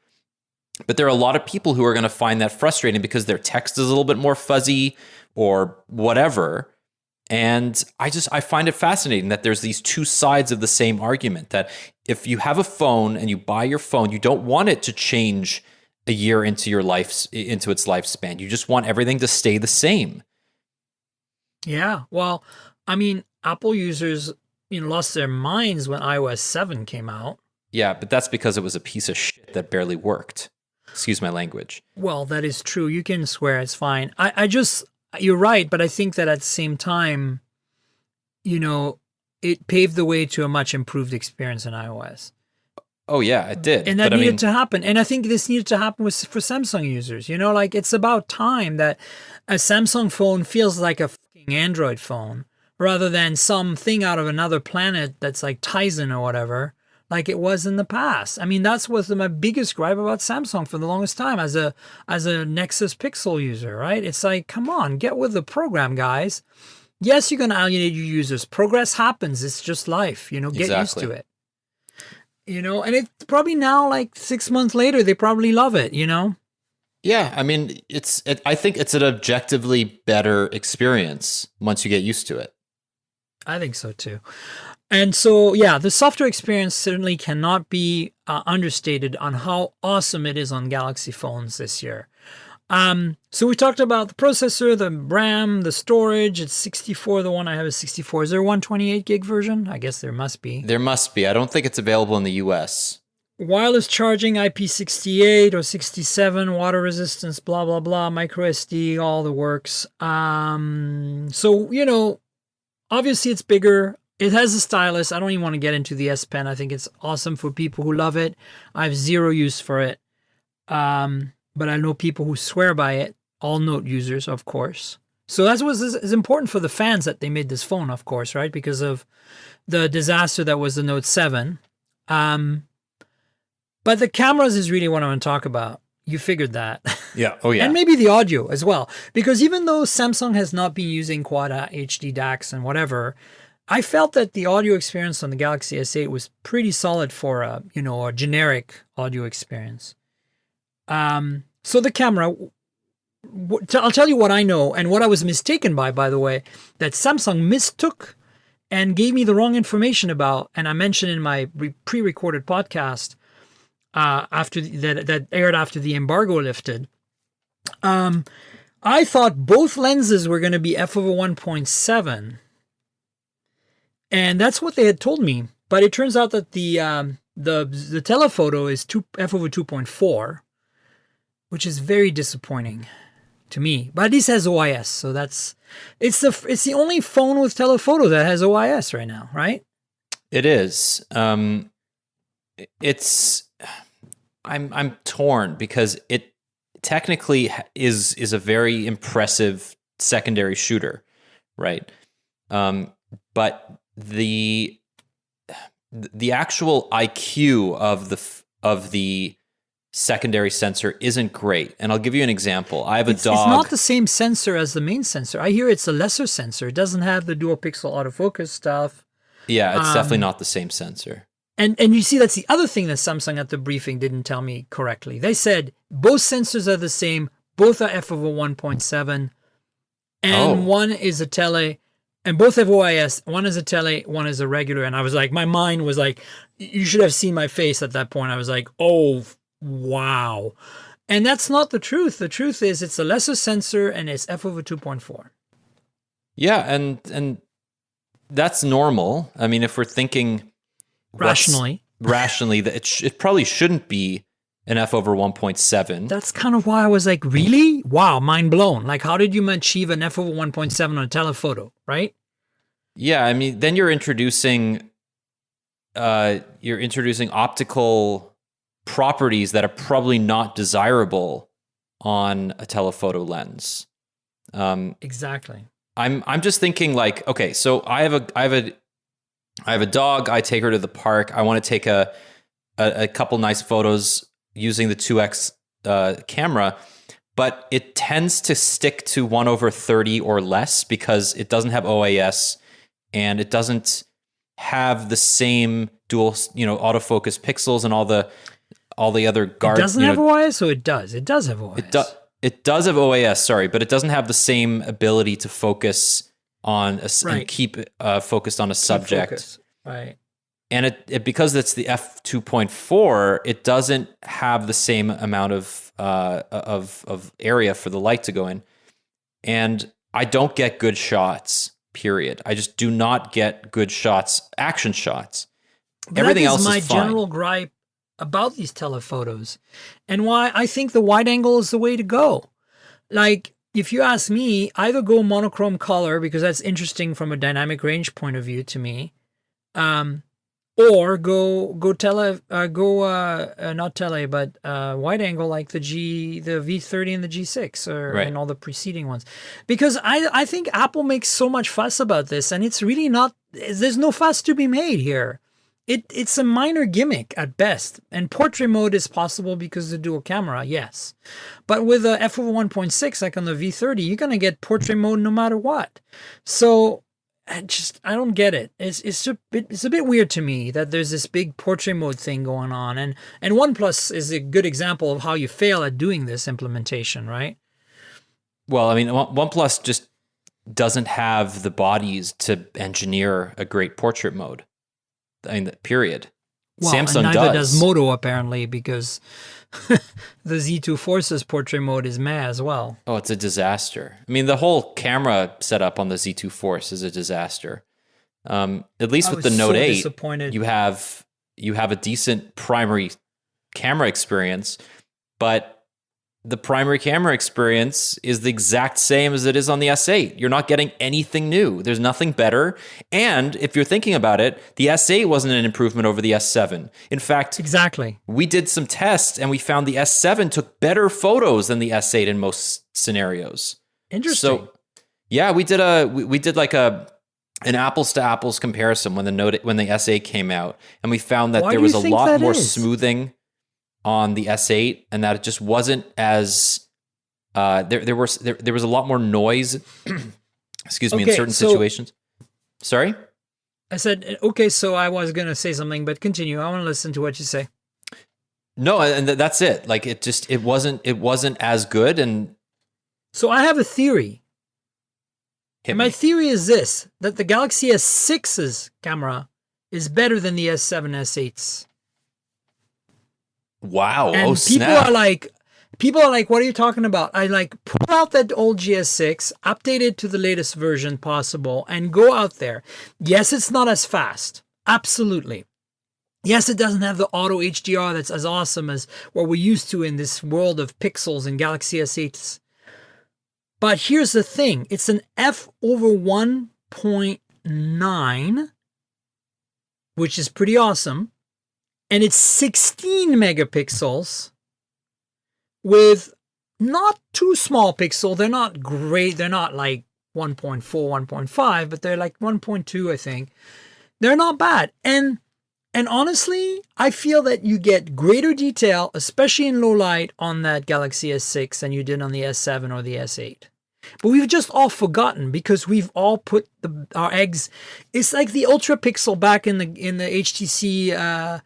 Speaker 3: But there are a lot of people who are going to find that frustrating because their text is a little bit more fuzzy or whatever. And I find it fascinating that there's these two sides of the same argument, that if you have a phone and you buy your phone, you don't want it to change a year into its lifespan. You just want everything to stay the same.
Speaker 2: Yeah. Well, I mean, Apple users lost their minds when iOS 7 came out.
Speaker 3: Yeah, but that's because it was a piece of shit that barely worked. Excuse my language.
Speaker 2: Well, that is true. You can swear, it's fine. You're right, but I think that at the same time, it paved the way to a much improved experience in iOS.
Speaker 3: Oh yeah, it did.
Speaker 2: And that needed to happen. And I think this needed to happen for Samsung users. It's about time that a Samsung phone feels like a fucking Android phone rather than something out of another planet that's like Tizen or whatever, like it was in the past. I mean, that's was my biggest gripe about Samsung for the longest time as a Nexus Pixel user, right? It's like, come on, get with the program, guys. Yes, you're going to alienate your users. Progress happens. It's just life, get used to it. And it's probably now, like 6 months later, they probably love it,
Speaker 3: Yeah, I mean, I think it's an objectively better experience once you get used to it.
Speaker 2: I think so too. And so, yeah, the software experience certainly cannot be understated on how awesome it is on Galaxy phones this year. So we talked about the processor, the RAM, the storage. It's 64. The one I have is 64. Is there a 128 gig version? I guess there must be.
Speaker 3: There must be. I don't think it's available in the US.
Speaker 2: Wireless charging, IP68 or 67, water resistance, blah, blah, blah, micro SD, all the works. So, obviously it's bigger. It has a stylus. I don't even want to get into the S Pen. I think it's awesome for people who love it. I have zero use for it. But I know people who swear by it, all Note users, of course. So that was is important for the fans that they made this phone, of course, right? Because of the disaster that was the Note 7. But the cameras is really what I want to talk about. You figured that.
Speaker 3: Yeah. Oh, yeah.
Speaker 2: And maybe the audio as well. Because even though Samsung has not been using Quad HD DACs and whatever, I felt that the audio experience on the Galaxy S8 was pretty solid for a generic audio experience. So the camera, I'll tell you what I know and what I was mistaken by the way, that Samsung mistook and gave me the wrong information about, and I mentioned in my pre-recorded podcast after that aired after the embargo lifted. I thought both lenses were going to be f/1.7, and that's what they had told me. But it turns out that the telephoto is f/2.4. Which is very disappointing to me. But at least has OIS, so it's the only phone with telephoto that has OIS right now, right?
Speaker 3: It is. I'm torn because it technically is a very impressive secondary shooter, right? But the actual IQ of the secondary sensor isn't great. And I'll give you an example. I have a dog. It's
Speaker 2: not the same sensor as the main sensor. I hear it's a lesser sensor. It doesn't have the dual pixel autofocus stuff.
Speaker 3: Yeah, it's definitely not the same sensor.
Speaker 2: And you see, that's the other thing that Samsung at the briefing didn't tell me correctly. They said both sensors are the same. Both are f/1.7. And one is a tele. And both have OIS. One is a tele, one is a regular. And I was like, my mind was like, you should have seen my face at that point. I was like, oh, wow. And that's not the truth. The truth is it's a lesser sensor and it's f/2.4.
Speaker 3: Yeah, and that's normal. I mean, if we're thinking
Speaker 2: rationally,
Speaker 3: that it probably shouldn't be an f over 1.7.
Speaker 2: That's kind of why I was like, really? Wow, mind blown. Like, how did you achieve an f over 1.7 on a telephoto, right?
Speaker 3: Yeah, I mean, then you're introducing optical properties that are probably not desirable on a telephoto lens.
Speaker 2: Exactly.
Speaker 3: I'm just thinking like, okay, so I have a dog. I take her to the park. I want to take a couple nice photos using the 2x camera, but it tends to stick to 1/30 or less because it doesn't have OIS and it doesn't have the same dual, autofocus pixels and all the other guard.
Speaker 2: It doesn't have OIS, so it does. It does have OIS.
Speaker 3: It does have OAS, sorry, but it doesn't have the same ability to focus on and keep focused on a subject.
Speaker 2: Right.
Speaker 3: And it because it's the f2.4, it doesn't have the same amount of area for the light to go in. And I don't get good shots, period. I just do not get good shots, action shots.
Speaker 2: But
Speaker 3: Everything else is fine.
Speaker 2: That is my general gripe about these telephotos and why I think the wide angle is the way to go. Like, if you ask me, either go monochrome color because that's interesting from a dynamic range point of view to me, or go not tele, but wide angle like the V30 and the G6 and all the preceding ones. Because I think Apple makes so much fuss about this, and it's really not. There's no fuss to be made here. It's a minor gimmick at best, and portrait mode is possible because of the dual camera, yes. But with a f over 1.6, like on the V30, you're gonna get portrait mode no matter what. So I don't get it. It's a bit weird to me that there's this big portrait mode thing going on, and OnePlus is a good example of how you fail at doing this implementation, right?
Speaker 3: Well, I mean, OnePlus just doesn't have the bodies to engineer a great portrait mode. I mean, period.
Speaker 2: Well,
Speaker 3: Samsung
Speaker 2: and neither
Speaker 3: does.
Speaker 2: does Moto, apparently, because the Z2 Force's portrait mode is meh as well.
Speaker 3: Oh, it's a disaster. I mean, the whole camera setup on the Z2 Force is a disaster. At least with the Note 8, you have a decent primary camera experience, but the primary camera experience is the exact same as it is on the S8. You're not getting anything new. There's nothing better. And if you're thinking about it, the S8 wasn't an improvement over the S7. In fact,
Speaker 2: exactly.
Speaker 3: We did some tests and we found the S7 took better photos than the S8 in most scenarios.
Speaker 2: Interesting.
Speaker 3: So, yeah, we did like an apples to apples comparison when the S8 came out, and we found that there was a lot more smoothing on the S8, and that it just wasn't as there was a lot more noise excuse me, in certain situations. Sorry?
Speaker 2: I said, okay, so I was going to say something, but continue. I want to listen to what you say.
Speaker 3: No, and that's it. Like it wasn't as good. And
Speaker 2: so I have a theory. My theory is this, that the Galaxy S6's camera is better than the S7, S8's.
Speaker 3: Wow.
Speaker 2: And people are like, what are you talking about? I like pull out that old GS6, update it to the latest version possible, and go out there. Yes, it's not as fast. Absolutely. Yes, it doesn't have the auto HDR that's as awesome as what we're used to in this world of pixels and Galaxy S8s. But here's the thing. It's an f over 1.9, which is pretty awesome. And it's 16 megapixels with not too small pixel. They're not great. They're not like 1.4, 1.5, but they're like 1.2, I think. They're not bad. And honestly, I feel that you get greater detail, especially in low light, on that Galaxy S6 than you did on the S7 or the S8. But we've just all forgotten because we've all put our eggs. It's like the ultra pixel back in the HTC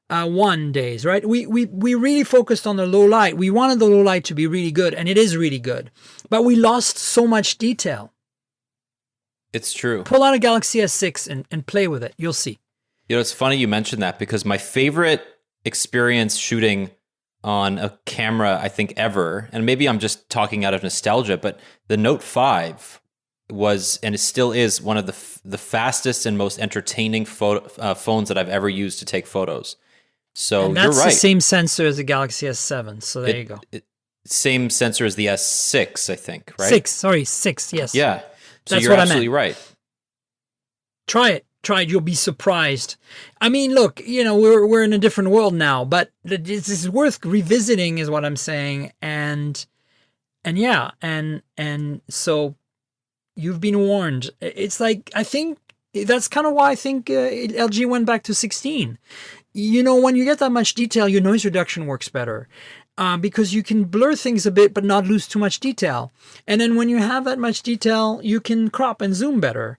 Speaker 2: 1 days, right? We really focused on the low light. We wanted the low light to be really good, and it is really good. But we lost so much detail.
Speaker 3: It's true.
Speaker 2: Pull out a Galaxy S6 and play with it. You'll see.
Speaker 3: You know, it's funny you mentioned that because my favorite experience shooting on a camera, I think, ever, and maybe I'm just talking out of nostalgia, but the Note 5 was, and it still is, one of the fastest and most entertaining phones that I've ever used to take photos. So
Speaker 2: And that's
Speaker 3: you're right.
Speaker 2: the same sensor as the Galaxy S7. So there you go.
Speaker 3: Same sensor as the S6, I think, right?
Speaker 2: 6. Yes.
Speaker 3: Yeah. So
Speaker 2: That's
Speaker 3: you're
Speaker 2: what I
Speaker 3: absolutely
Speaker 2: meant.
Speaker 3: right.
Speaker 2: Try it. You'll be surprised. I mean, look, we're in a different world now, but this is worth revisiting, is what I'm saying. And yeah, and so you've been warned. It's like, I think that's kind of why I think LG went back to 16. When you get that much detail, your noise reduction works better. Because you can blur things a bit but not lose too much detail. And then when you have that much detail, you can crop and zoom better.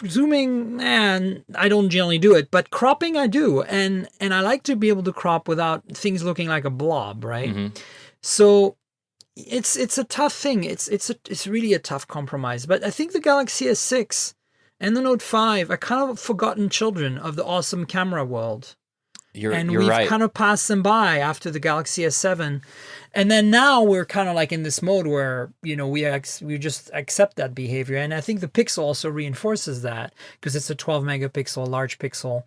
Speaker 2: Zooming, I don't generally do it, but cropping I do. And I like to be able to crop without things looking like a blob, right?
Speaker 3: Mm-hmm.
Speaker 2: So it's a tough thing. It's really a tough compromise. But I think the Galaxy S6 and the Note 5 are kind of forgotten children of the awesome camera world.
Speaker 3: You're
Speaker 2: we've
Speaker 3: right.
Speaker 2: kind of passed them by after the Galaxy S7, and then now we're kind of like in this mode where we just accept that behavior. And I think the Pixel also reinforces that, because it's a 12 megapixel large pixel.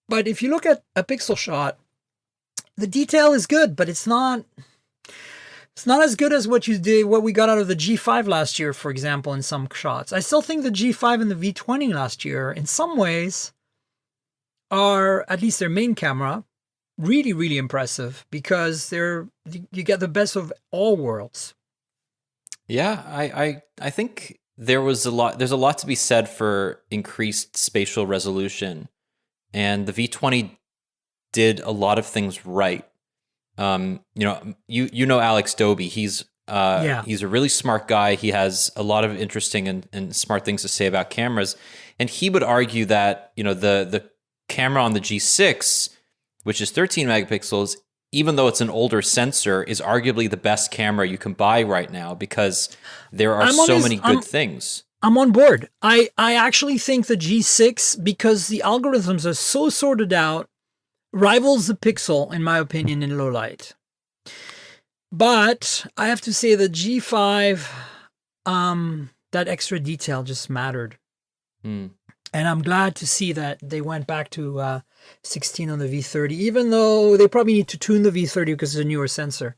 Speaker 2: But if you look at a Pixel shot, the detail is good, but it's not as good as what we got out of the G5 last year, for example, in some shots. I still think the G5 and the V20 last year, in some ways, are, at least their main camera, really, really impressive, because you get the best of all worlds.
Speaker 3: Yeah, I think there's a lot to be said for increased spatial resolution, and the V20 did a lot of things right. You know Alex Doby. He's a really smart guy. He has a lot of interesting and smart things to say about cameras, and he would argue that the camera on the G6, which is 13 megapixels, even though it's an older sensor, is arguably the best camera you can buy right now, because there are many good things.
Speaker 2: I'm on board. I actually think the G6, because the algorithms are so sorted out, rivals the Pixel, in my opinion, in low light. But I have to say the G5, that extra detail just mattered. And I'm glad to see that they went back to 16 on the V30, even though they probably need to tune the V30 because it's a newer sensor.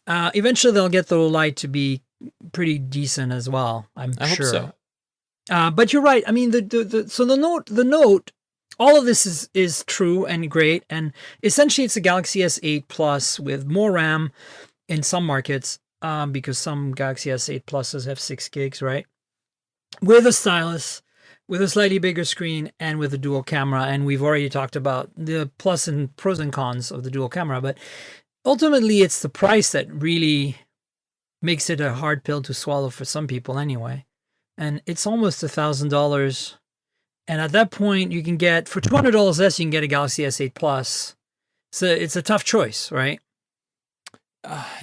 Speaker 2: Eventually, they'll get the low light to be pretty decent as well, I'm sure.
Speaker 3: I hope
Speaker 2: so. But you're right. I mean, the Note, all of this is true and great. And essentially, it's a Galaxy S8 Plus with more RAM in some markets, because some Galaxy S8 Pluses have 6 gigs, right? With a stylus, with a slightly bigger screen, and with a dual camera. And we've already talked about the pros and cons of the dual camera, but ultimately it's the price that really makes it a hard pill to swallow for some people anyway. And it's almost $1,000. And at that point, you can get, for $200 less, you can get a Galaxy S8 Plus. So it's a tough choice, right?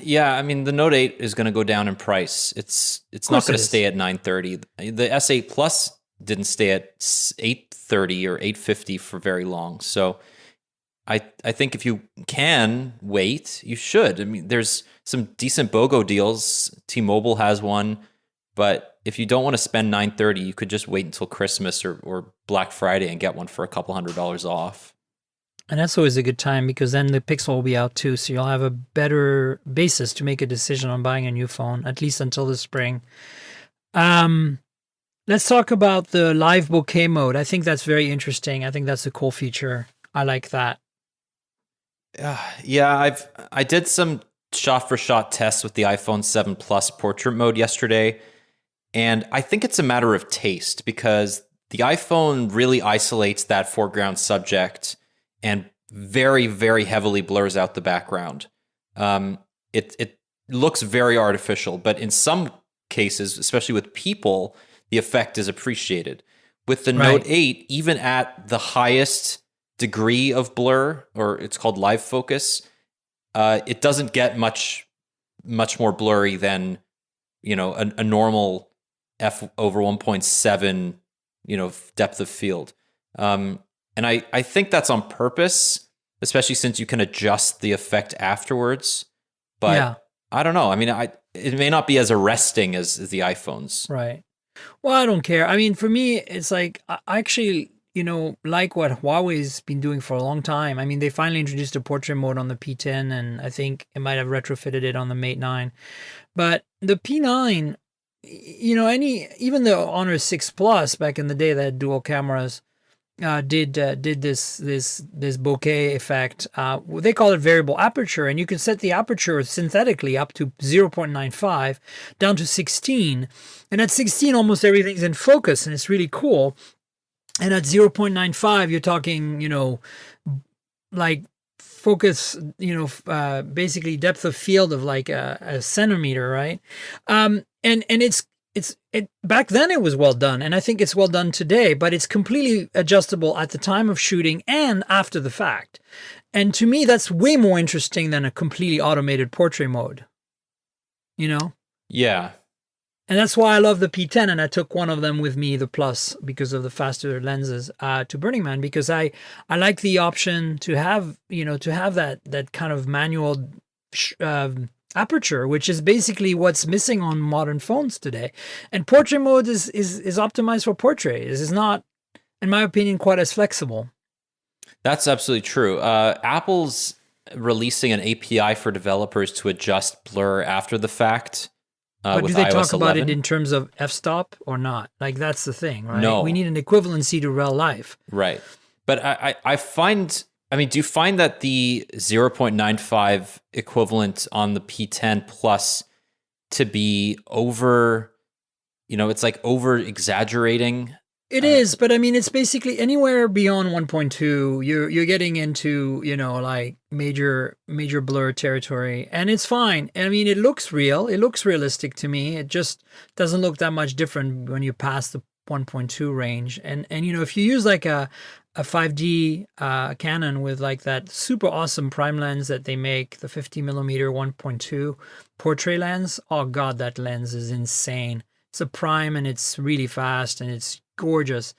Speaker 3: Yeah, I mean, the Note 8 is going to go down in price. It's not going to stay at $930. The S8 Plus didn't stay at $830 or $850 for very long. So I think if you can wait, you should. I mean, there's some decent BOGO deals. T-Mobile has one, but if you don't want to spend $930, you could just wait until Christmas or Black Friday and get one for a couple $100 off.
Speaker 2: And that's always a good time, because then the Pixel will be out too, so you'll have a better basis to make a decision on buying a new phone, at least until the spring. Let's talk about the live bokeh mode. I think that's very interesting. I think that's a cool feature. I like that.
Speaker 3: Yeah, I did some shot-for-shot tests with the iPhone 7 Plus portrait mode yesterday, and I think it's a matter of taste, because the iPhone really isolates that foreground subject and very, very heavily blurs out the background. It looks very artificial, but in some cases, especially with people, the effect is appreciated. With the Note 8, even at the highest degree of blur, or it's called live focus, it doesn't get much more blurry than a normal f/1.7 depth of field. And I think that's on purpose, especially since you can adjust the effect afterwards. But yeah. I don't know. I mean, it may not be as arresting as the iPhones.
Speaker 2: Right. Well, I don't care. I mean, for me, it's like, actually, like what Huawei's been doing for a long time. I mean, they finally introduced a portrait mode on the P10, and I think it might have retrofitted it on the Mate 9. But the P9, even the Honor 6 Plus back in the day that had dual cameras, did this bokeh effect. They call it variable aperture, and you can set the aperture synthetically up to 0.95 down to 16, and at 16 almost everything's in focus, and it's really cool. And at 0.95 you're talking like focus, basically depth of field of like a centimeter, right? And it's back then it was well done, and I think it's well done today, but it's completely adjustable at the time of shooting and after the fact. And to me, that's way more interesting than a completely automated portrait mode.
Speaker 3: Yeah.
Speaker 2: And that's why I love the P10, and I took one of them with me, the Plus, because of the faster lenses, to Burning Man, because I like the option to have that kind of manual aperture, which is basically what's missing on modern phones today. And portrait mode is optimized for portrait. It is not, in my opinion, quite as flexible.
Speaker 3: That's absolutely true. Apple's releasing an API for developers to adjust blur after the fact.
Speaker 2: But do they
Speaker 3: iOS
Speaker 2: talk about
Speaker 3: 11.
Speaker 2: it in terms of f-stop or not? Like, that's the thing, right?
Speaker 3: No.
Speaker 2: We need an equivalency to real life.
Speaker 3: Right. But I find, do you find that the 0.95 equivalent on the P10 Plus to be over, it's like over exaggerating?
Speaker 2: It is, but I mean, it's basically anywhere beyond 1.2, you're getting into, like major blur territory, and it's fine. I mean, it looks real. It looks realistic to me. It just doesn't look that much different when you pass the 1.2 range. And if you use like a 5D Canon with like that super awesome prime lens that they make, the 50 millimeter 1.2 portrait lens, oh God, that lens is insane. It's a prime, and it's really fast, and it's gorgeous.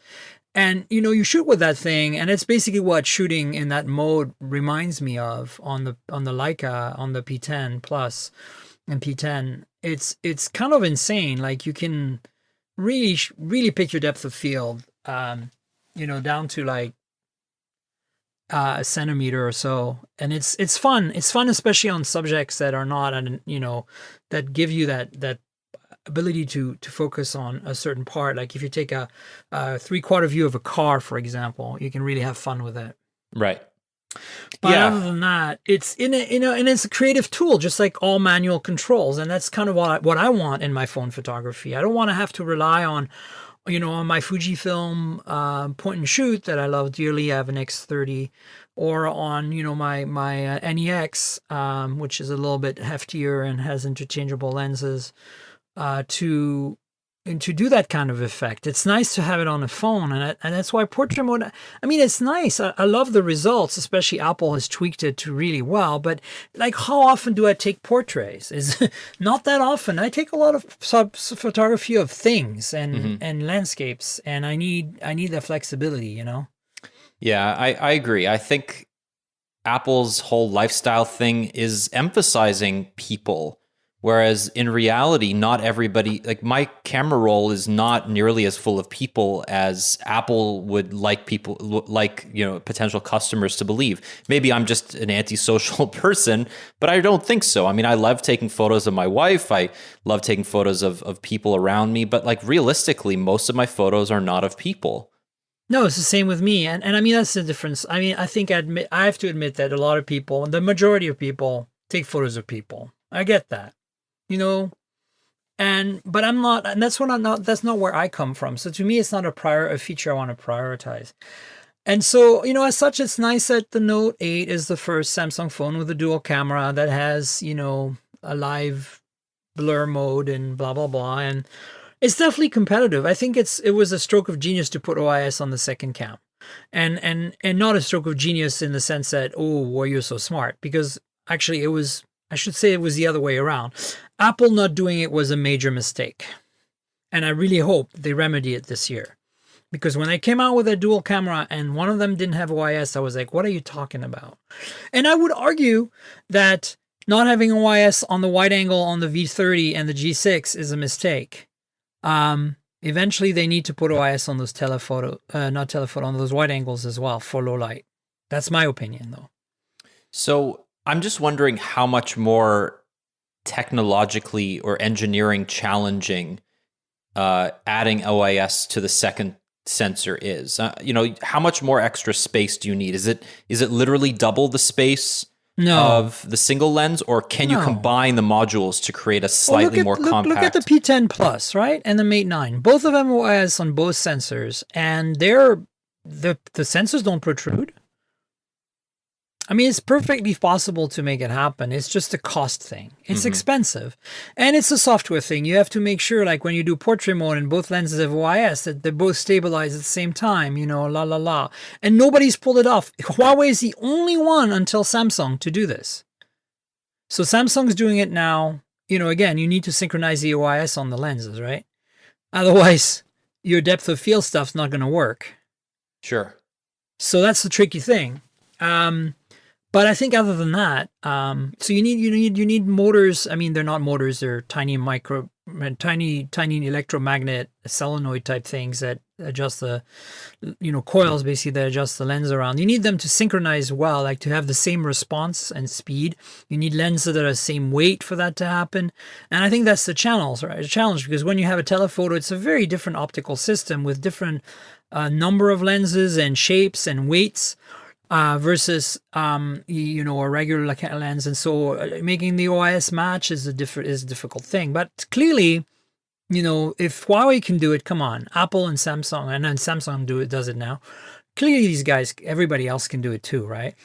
Speaker 2: And you shoot with that thing, and it's basically what shooting in that mode reminds me of on the Leica, on the P10 Plus and P10. It's kind of insane. Like, you can really pick your depth of field, down to like a centimeter or so, and it's fun. It's fun, especially on subjects that are not, that give you that ability to focus on a certain part. Like if you take a 3/4 view of a car, for example, you can really have fun with it.
Speaker 3: Right.
Speaker 2: But other than that, it's and it's a creative tool, just like all manual controls. And that's kind of what I want in my phone photography. I don't want to have to rely on, on my Fujifilm point and shoot that I love dearly. I have an X30, or on, my NEX, which is a little bit heftier and has interchangeable lenses. To do that kind of effect. It's nice to have it on a phone, and that's why portrait mode, it's nice. I love the results, especially Apple has tweaked it to really well, but like, how often do I take portraits? Is not that often. I take a lot of photography of things and landscapes, and I need that flexibility,
Speaker 3: Yeah, I agree. I think Apple's whole lifestyle thing is emphasizing people. Whereas in reality, not everybody, like my camera roll is not nearly as full of people as Apple would like potential customers to believe. Maybe I'm just an antisocial person, but I don't think so. I love taking photos of my wife. I love taking photos of people around me, but like realistically, most of my photos are not of people.
Speaker 2: No, it's the same with me. And that's the difference. I have to admit that a lot of people, the majority of people, take photos of people. I get that. But I'm not, and that's not where I come from. So to me, it's not a feature I want to prioritize. And so, as such, it's nice that the Note 8 is the first Samsung phone with a dual camera that has, a live blur mode and blah, blah, blah. And it's definitely competitive. I think it was a stroke of genius to put OIS on the second cam, and not a stroke of genius in the sense that, well, you're so smart, because actually I should say it was the other way around. Apple not doing it was a major mistake. And I really hope they remedy it this year. Because when they came out with a dual camera and one of them didn't have OIS, I was like, what are you talking about? And I would argue that not having OIS on the wide angle on the V30 and the G6 is a mistake. Eventually, they need to put OIS on those not telephoto, on those wide angles as well for low light. That's my opinion, though.
Speaker 3: So I'm just wondering how much more technologically or engineering challenging adding OIS to the second sensor is. How much more extra space do you need? Is it literally double the space of the single lens, or can you combine the modules to create a slightly more compact?
Speaker 2: Look at the P10 Plus, right, and the Mate 9. Both of them OIS on both sensors, and the sensors don't protrude. I mean, it's perfectly possible to make it happen. It's just a cost thing. It's expensive. And it's a software thing. You have to make sure, like when you do portrait mode and both lenses have OIS, that they both stabilize at the same time, la. And nobody's pulled it off. Huawei is the only one until Samsung to do this. So Samsung's doing it now. Again, you need to synchronize the OIS on the lenses, right? Otherwise, your depth of field stuff's not going to work.
Speaker 3: Sure.
Speaker 2: So that's the tricky thing. But I think other than that, so you need motors. I mean, they're not motors; they're tiny electromagnet solenoid type things that adjust the, coils basically that adjust the lens around. You need them to synchronize well, like to have the same response and speed. You need lenses that are the same weight for that to happen. And I think that's the challenge, right? The challenge, because when you have a telephoto, it's a very different optical system with different number of lenses and shapes and weights. Versus a regular lens, and so making the OIS match is a difficult thing. But clearly, if Huawei can do it, come on, Apple and Samsung, and then Samsung does it now. Clearly, these guys, everybody else can do it too, right?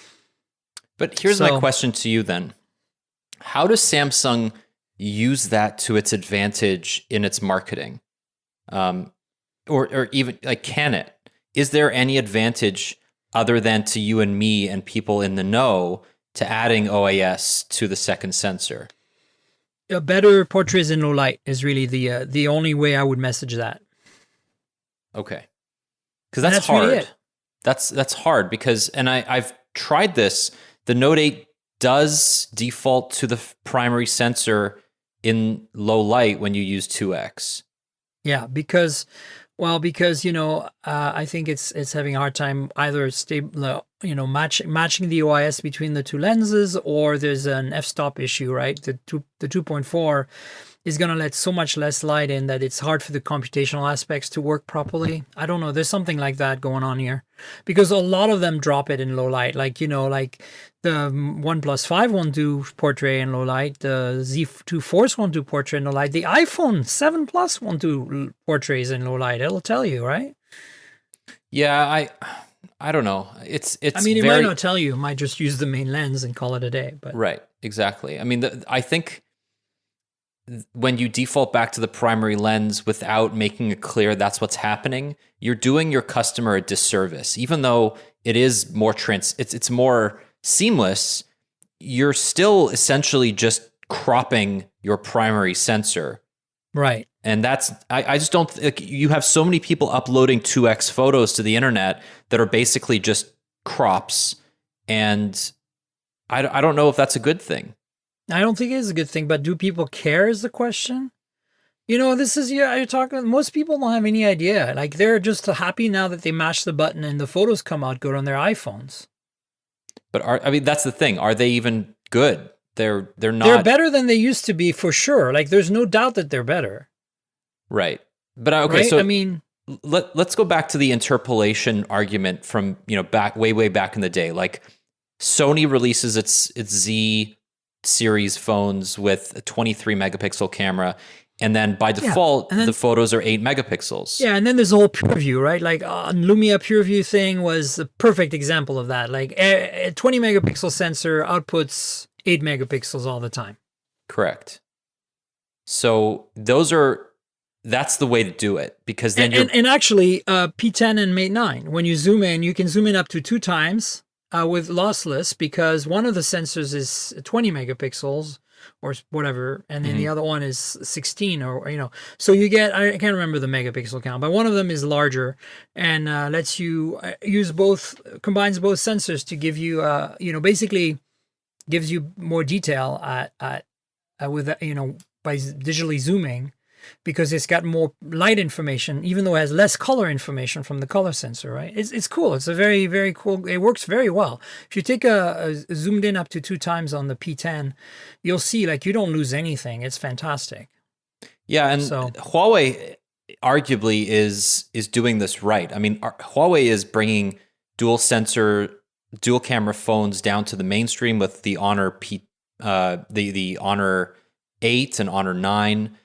Speaker 3: But here's my question to you then: how does Samsung use that to its advantage in its marketing, or even like, can it? Is there any advantage other than to you and me and people in the know to adding OIS to the second sensor?
Speaker 2: A better portraits in low light is really the only way I would message that.
Speaker 3: Okay, because that's hard.
Speaker 2: Really it.
Speaker 3: That's hard because, and I've tried this. The Note 8 does default to the primary sensor in low light when you use 2x.
Speaker 2: Yeah, because I think it's having a hard time either matching the OIS between the two lenses, or there's an f-stop issue, right? The 2.4 is going to let so much less light in that it's hard for the computational aspects to work properly. I don't know. There's something like that going on here, because a lot of them drop it in low light. Like the OnePlus 5 won't do portrait in low light. The Z2 Force won't do portrait in low light. The iPhone 7 Plus won't do portraits in low light. It'll tell you, right?
Speaker 3: Yeah, I don't know. It's.
Speaker 2: I mean, it might not tell you. It might just use the main lens and call it a day. But
Speaker 3: right, exactly. I mean, I think when you default back to the primary lens without making it clear that's what's happening, you're doing your customer a disservice. Even though it is more it's more seamless, you're still essentially just cropping your primary sensor.
Speaker 2: Right.
Speaker 3: And that's, I just don't, you have so many people uploading 2x photos to the internet that are basically just crops. And I don't know if that's a good thing.
Speaker 2: I don't think it is a good thing, but do people care is the question. This is, you're talking, most people don't have any idea. Like, they're just happy now that they mash the button and the photos come out good on their iPhones.
Speaker 3: But that's the thing. Are they even good? They're not.
Speaker 2: They're better than they used to be, for sure. Like, there's no doubt that they're better.
Speaker 3: Right. But okay,
Speaker 2: right?
Speaker 3: So
Speaker 2: I mean,
Speaker 3: let's go back to the interpolation argument from, back way back in the day. Like, Sony releases its Z series phones with a 23 megapixel camera, and then by default the photos are 8 megapixels.
Speaker 2: Yeah, and then there's the whole PureView, right? Like, Lumia PureView thing was the perfect example of that. Like, a 20 megapixel sensor outputs 8 megapixels all the time.
Speaker 3: Correct. So that's the way to do it, because then
Speaker 2: and actually P10 and Mate 9, when you zoom in, you can zoom in up to 2 times with lossless, because one of the sensors is 20 megapixels or whatever, and then the other one is 16, or so you get, I can't remember the megapixel count, but one of them is larger and lets you combines both sensors to give you basically gives you more detail at with by digitally zooming. because it's got more light information, even though it has less color information from the color sensor, right? It's cool. It's a very, very cool. It works very well. If you take a zoomed in up to 2 times on the P10, you'll see like you don't lose anything. It's fantastic.
Speaker 3: Yeah, and
Speaker 2: So
Speaker 3: Huawei arguably is doing this right. I mean, Huawei is bringing dual sensor, dual camera phones down to the mainstream with the Honor the Honor 8 and Honor 9.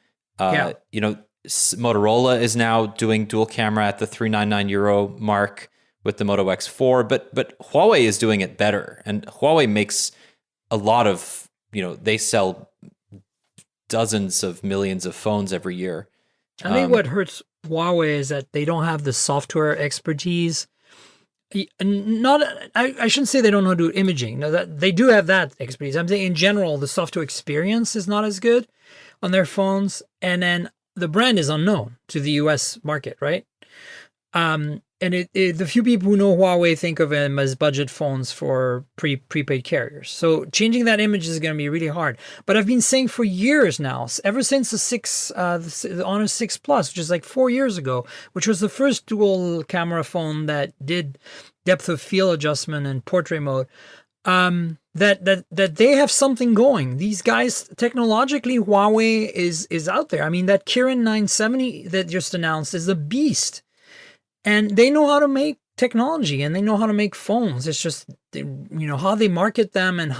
Speaker 3: You know, Motorola is now doing dual camera at the €399 mark with the Moto X4, but Huawei is doing it better, and Huawei makes a lot of, you know, they sell dozens of millions of phones every year.
Speaker 2: I think what hurts Huawei is that they don't have the software expertise. I shouldn't say they don't know how to do imaging. No, that they do have that expertise. I'm saying in general, the software experience is not as good on their phones, and then the brand is unknown to the U.S. market, right? And the few people who know Huawei think of them as budget phones for prepaid carriers. So changing that image is going to be really hard. But I've been saying for years now, ever since the Honor 6 Plus, which is like 4 years ago, which was the first dual camera phone that did depth of field adjustment and portrait mode, that they have something going. These guys, technologically, Huawei is out there. I mean, that Kirin 970 that just announced is a beast. And they know how to make technology and they know how to make phones. It's just, you know, how they market them and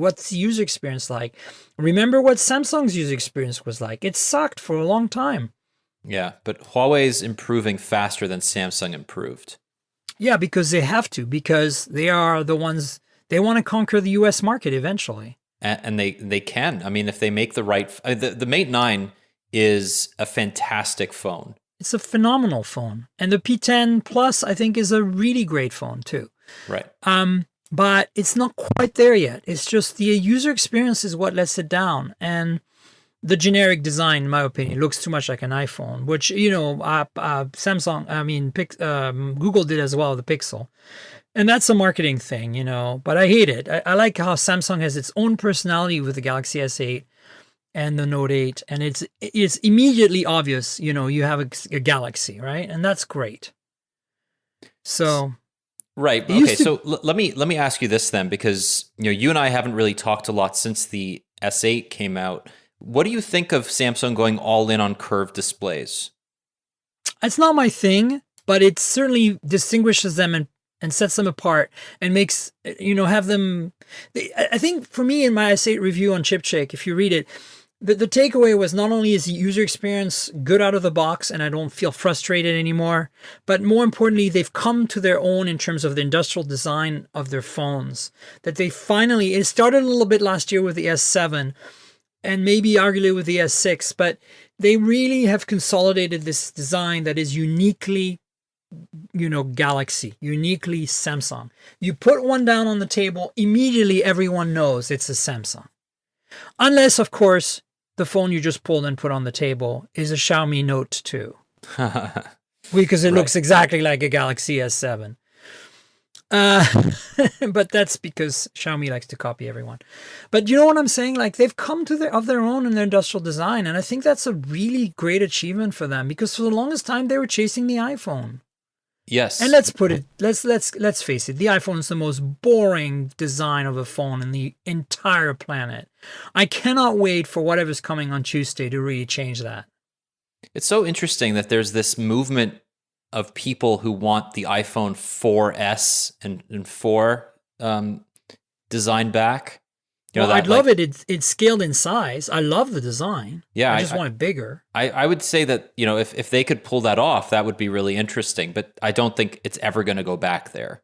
Speaker 2: what's the user experience like. Remember what Samsung's user experience was like. It sucked for a long time.
Speaker 3: Yeah, but Huawei's improving faster than Samsung improved. Yeah,
Speaker 2: because they have to, because they are the ones, they want to conquer the US market eventually.
Speaker 3: And they can. I mean, if they make the right, the Mate 9 is a fantastic phone.
Speaker 2: It's a phenomenal phone. And the P10 Plus, I think, is a really great phone too.
Speaker 3: Right.
Speaker 2: But it's not quite there yet. It's just the user experience is what lets it down. And the generic design, in my opinion, looks too much like an iPhone, which, you know, Google did as well, the Pixel. And that's a marketing thing, you know, but I hate it. I like how Samsung has its own personality with the Galaxy S8 and the Note 8, and it's immediately obvious, you know, you have a Galaxy, right? And that's great. So,
Speaker 3: right. Okay. So let me ask you this then, because, you know, you and I haven't really talked a lot since the S8 came out. What do you think of Samsung going all in on curved displays?
Speaker 2: It's not my thing, but it certainly distinguishes them and sets them apart and makes, you know, have them. I think for me in my S8 review on ChipCheck, if you read it, the takeaway was not only is the user experience good out of the box and I don't feel frustrated anymore, but more importantly, they've come to their own in terms of the industrial design of their phones. That they finally, it started a little bit last year with the S7 and maybe arguably with the S6, but they really have consolidated this design that is uniquely, you know, Galaxy, uniquely Samsung. You put one down on the table, immediately everyone knows it's a Samsung. Unless, of course, the phone you just pulled and put on the table is a Xiaomi Note 2. Because it looks exactly like a Galaxy S7. But that's because Xiaomi likes to copy everyone. But you know what I'm saying? Like, they've come to their own in their industrial design, and I think that's a really great achievement for them, because for the longest time they were chasing the iPhone.
Speaker 3: Yes.
Speaker 2: And let's face it, the iPhone is the most boring design of a phone in the entire planet. I cannot wait for whatever's coming on Tuesday to really change that.
Speaker 3: It's so interesting that there's this movement of people who want the iPhone 4S and 4 design back. You know,
Speaker 2: well, I'd love it. It's scaled in size. I love the design.
Speaker 3: Yeah,
Speaker 2: I just want it bigger.
Speaker 3: I would say that, you know, if they could pull that off, that would be really interesting. But I don't think it's ever going to go back there.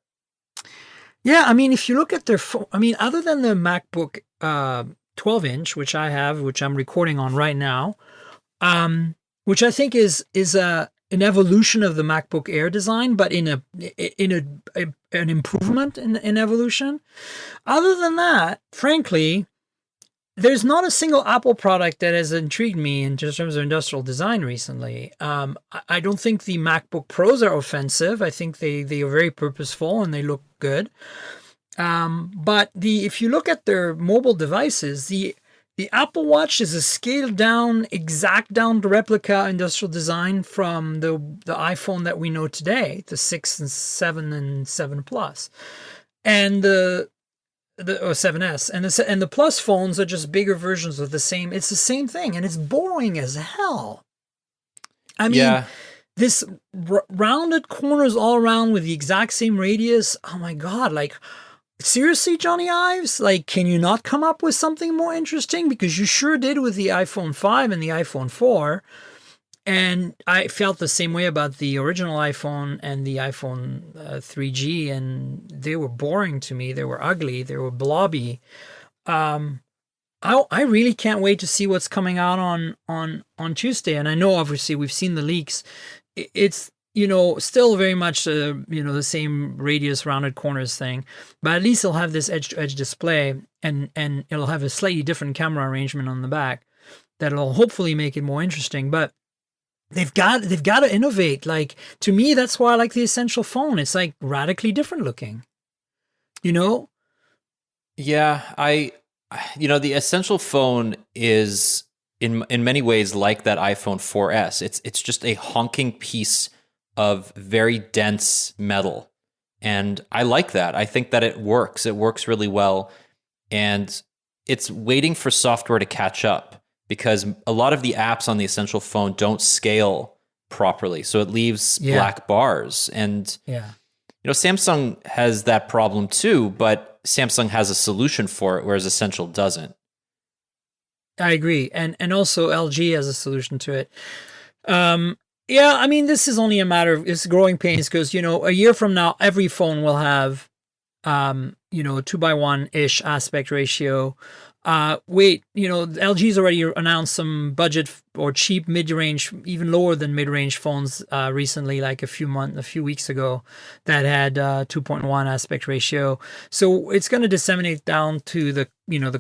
Speaker 2: Yeah, I mean, if you look at their phone, I mean, other than the MacBook 12-inch, which I have, which I'm recording on right now, which I think is an evolution of the MacBook Air design, but in an improvement in evolution. Other than that, frankly, there's not a single Apple product that has intrigued me in terms of industrial design recently. I don't think the MacBook Pros are offensive. I think they are very purposeful and they look good. But if you look at their mobile devices, the The Apple Watch is a scaled down, exact down replica industrial design from the iPhone that we know today, the 6 and 7 and 7 Plus. And the 7S and the Plus phones are just bigger versions of the same. It's the same thing, and it's boring as hell. I mean, this rounded corners all around with the exact same radius. Oh my God! Like, seriously, Johnny Ives? Like, can you not come up with something more interesting? Because you sure did with the iPhone 5 and the iPhone 4. And I felt the same way about the original iPhone and the iPhone 3G, and they were boring to me. They were ugly. They were blobby. I really can't wait to see what's coming out on Tuesday. And I know, obviously, we've seen the leaks. It's, still very much, the same radius rounded corners thing, but at least it'll have this edge-to-edge display, and it'll have a slightly different camera arrangement on the back that'll hopefully make it more interesting. But they've got to innovate. Like, to me, that's why I like the Essential phone. It's like radically different looking,
Speaker 3: Yeah, the Essential phone is in many ways like that iPhone 4S. It's just a honking piece of very dense metal, and I like that. I think that it works. It works really well, and it's waiting for software to catch up, because a lot of the apps on the Essential phone don't scale properly. So it leaves black bars. And, Samsung has that problem too, but Samsung has a solution for it, whereas Essential doesn't.
Speaker 2: I agree. And also LG has a solution to it. I mean, this is only a matter of it's growing pains, because, a year from now, every phone will have, 2:1-ish aspect ratio. LG's already announced some budget or cheap mid-range, even lower than mid-range phones recently, like a few weeks ago, that had 2.1 aspect ratio. So it's going to disseminate down to the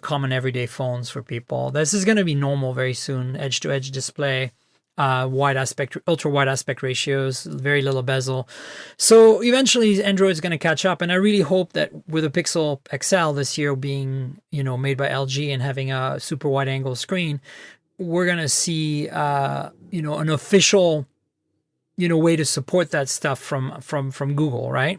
Speaker 2: common everyday phones for people. This is going to be normal very soon. Edge-to-edge display, ultra wide aspect ratios, very little bezel. So eventually Android's going to catch up, and I really hope that with the Pixel XL this year being made by LG and having a super wide angle screen, we're going to see an official way to support that stuff from Google, right?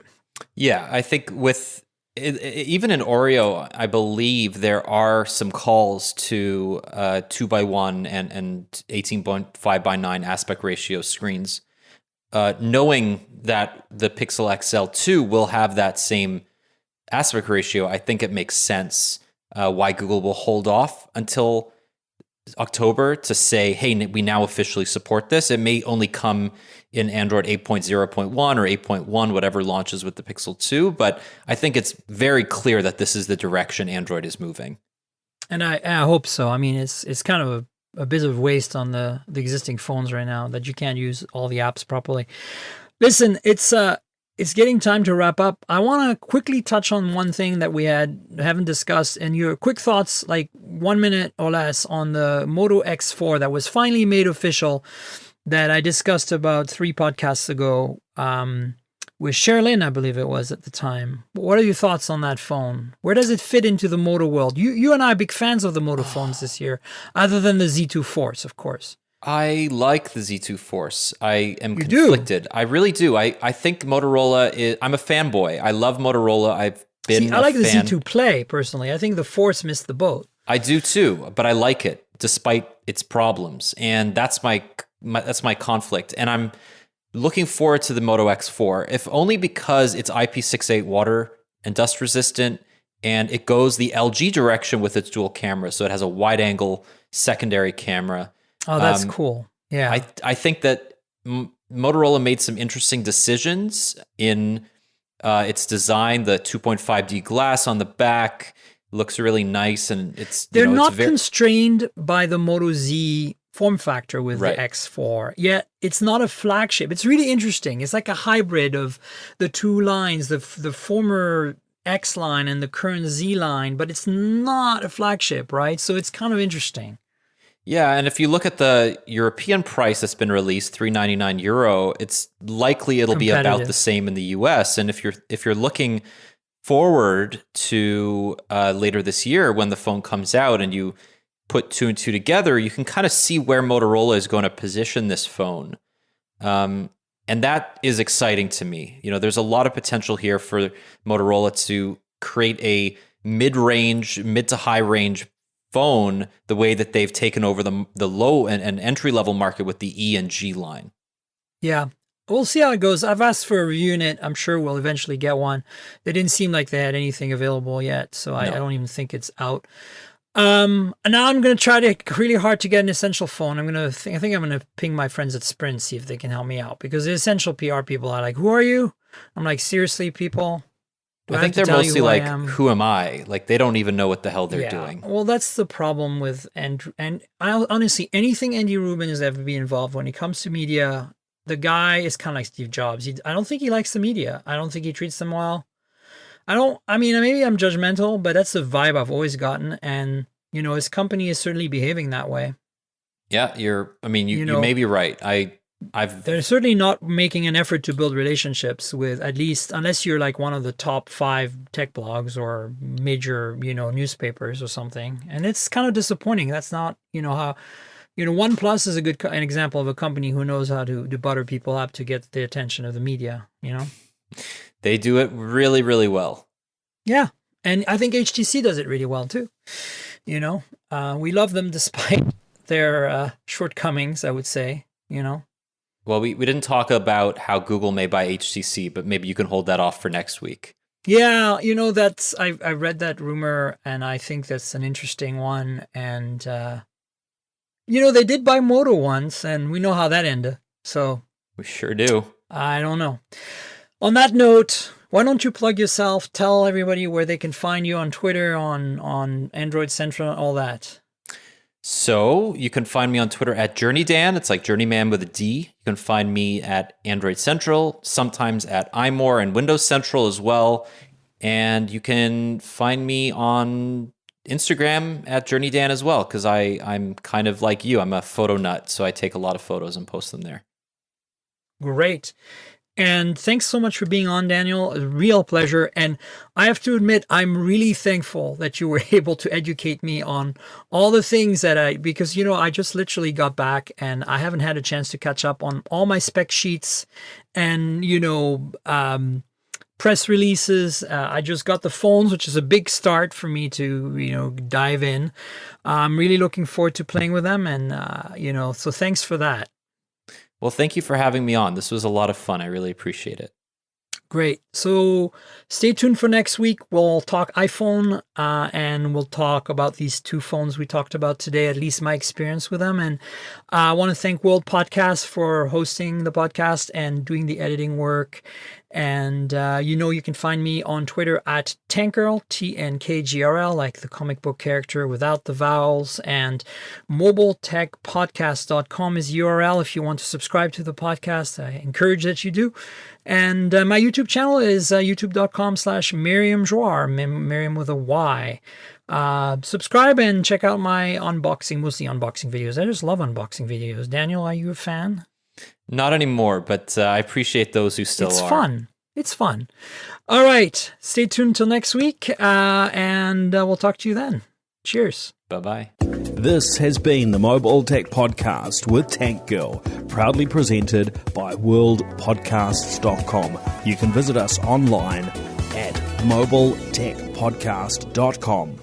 Speaker 3: Yeah, I think with even in Oreo, I believe there are some calls to 2:1 and 18.5:9 aspect ratio screens. Knowing that the Pixel XL 2 will have that same aspect ratio, I think it makes sense why Google will hold off until October to say, hey, we now officially support this. It may only come in Android 8.0.1 or 8.1, whatever launches with the Pixel 2, but I think it's very clear that this is the direction Android is moving.
Speaker 2: And I hope so. I mean, it's kind of a bit of waste on the existing phones right now that you can't use all the apps properly. Listen, it's getting time to wrap up. I want to quickly touch on one thing that we haven't discussed, and your quick thoughts, like 1 minute or less, on the Moto X4 that was finally made official, that I discussed about 3 podcasts ago with Sherilyn, I believe it was at the time. What are your thoughts on that phone? Where does it fit into the Moto world? You and I are big fans of the Moto phones this year, other than the Z2 Force, of course.
Speaker 3: I like the Z2 Force. I am conflicted. I really do. I think Motorola is... I'm a fanboy. I love Motorola. I like
Speaker 2: the Z2 Play, personally. I think the Force missed the boat.
Speaker 3: I do too, but I like it, despite its problems. And that's my conflict. And I'm looking forward to the Moto X4, if only because it's IP68 water and dust resistant, and it goes the LG direction with its dual camera. So it has a wide angle secondary camera.
Speaker 2: Oh, that's cool. Yeah.
Speaker 3: I think that Motorola made some interesting decisions in its design. The 2.5D glass on the back looks really nice, and
Speaker 2: they're not constrained by the Moto Z form factor with the X4. Yet it's not a flagship. It's really interesting. It's like a hybrid of the two lines, the former X line and the current Z line, but it's not a flagship, right? So it's kind of interesting.
Speaker 3: Yeah, and if you look at the European price that's been released, €399, it's likely it'll be about the same in the US. And if you're looking forward to later this year when the phone comes out, and you put two and two together, you can kind of see where Motorola is going to position this phone. And that is exciting to me. There's a lot of potential here for Motorola to create a mid to high range phone the way that they've taken over the low and entry-level market with the E and G line.
Speaker 2: Yeah. We'll see how it goes. I've asked for a review unit. I'm sure we'll eventually get one. They didn't seem like they had anything available yet, so I don't even think it's out. And now I'm going to try really hard to get an Essential phone. I think I'm going to ping my friends at Sprint, see if they can help me out, because the Essential PR people are like, "Who are you?" I'm like, "Seriously, people?"
Speaker 3: I think they're mostly like, "Who am I?" Like, they don't even know what the hell they're doing.
Speaker 2: Well, that's the problem with honestly, anything Andy Rubin has ever been involved when it comes to media, the guy is kind of like Steve Jobs. I don't think he likes the media. I don't think he treats them well. Maybe I'm judgmental, but that's the vibe I've always gotten. And, his company is certainly behaving that way.
Speaker 3: Yeah, you may be right.
Speaker 2: They're certainly not making an effort to build relationships with, at least, unless you're like one of the top 5 tech blogs or major, newspapers or something. And it's kind of disappointing. That's not, how... OnePlus is an example of a company who knows how to butter people up to get the attention of the media,
Speaker 3: They do it really, really well.
Speaker 2: Yeah. And I think HTC does it really well too. We love them despite their shortcomings, I would say,
Speaker 3: Well, we didn't talk about how Google may buy HTC, but maybe you can hold that off for next week.
Speaker 2: Yeah, I read that rumor, and I think that's an interesting one. And, they did buy Moto once, and we know how that ended. So
Speaker 3: we sure do.
Speaker 2: I don't know. On that note, why don't you plug yourself? Tell everybody where they can find you on Twitter, on Android Central, all that.
Speaker 3: So you can find me on Twitter at JourneyDan. It's like Journeyman with a D. You can find me at Android Central, sometimes at iMore and Windows Central as well. And you can find me on Instagram at JourneyDan as well, because I'm kind of like you. I'm a photo nut, so I take a lot of photos and post them there.
Speaker 2: Great. And thanks so much for being on, Daniel. A real pleasure. And I have to admit, I'm really thankful that you were able to educate me on all the things because, I just literally got back and I haven't had a chance to catch up on all my spec sheets and, press releases. I just got the phones, which is a big start for me to, dive in. I'm really looking forward to playing with them. And, so thanks for that.
Speaker 3: Well, thank you for having me on. This was a lot of fun. I really appreciate it.
Speaker 2: Great. So stay tuned for next week. We'll talk iPhone and we'll talk about these 2 phones we talked about today, at least my experience with them. And I want to thank World Podcast for hosting the podcast and doing the editing work. And, you can find me on Twitter at Tankgirl, TNKGRL, like the comic book character without the vowels. And mobiletechpodcast.com is URL if you want to subscribe to the podcast. I encourage that you do. And my YouTube channel is youtube.com/Miriam Joire, Miriam with a Y. Subscribe and check out my mostly unboxing videos. I just love unboxing videos. Daniel, are you a fan?
Speaker 3: Not anymore, but I appreciate those who still are.
Speaker 2: It's fun. All right. Stay tuned till next week, and we'll talk to you then. Cheers.
Speaker 3: Bye-bye.
Speaker 1: This has been the Mobile Tech Podcast with Tank Girl, proudly presented by worldpodcasts.com. You can visit us online at mobiletechpodcast.com.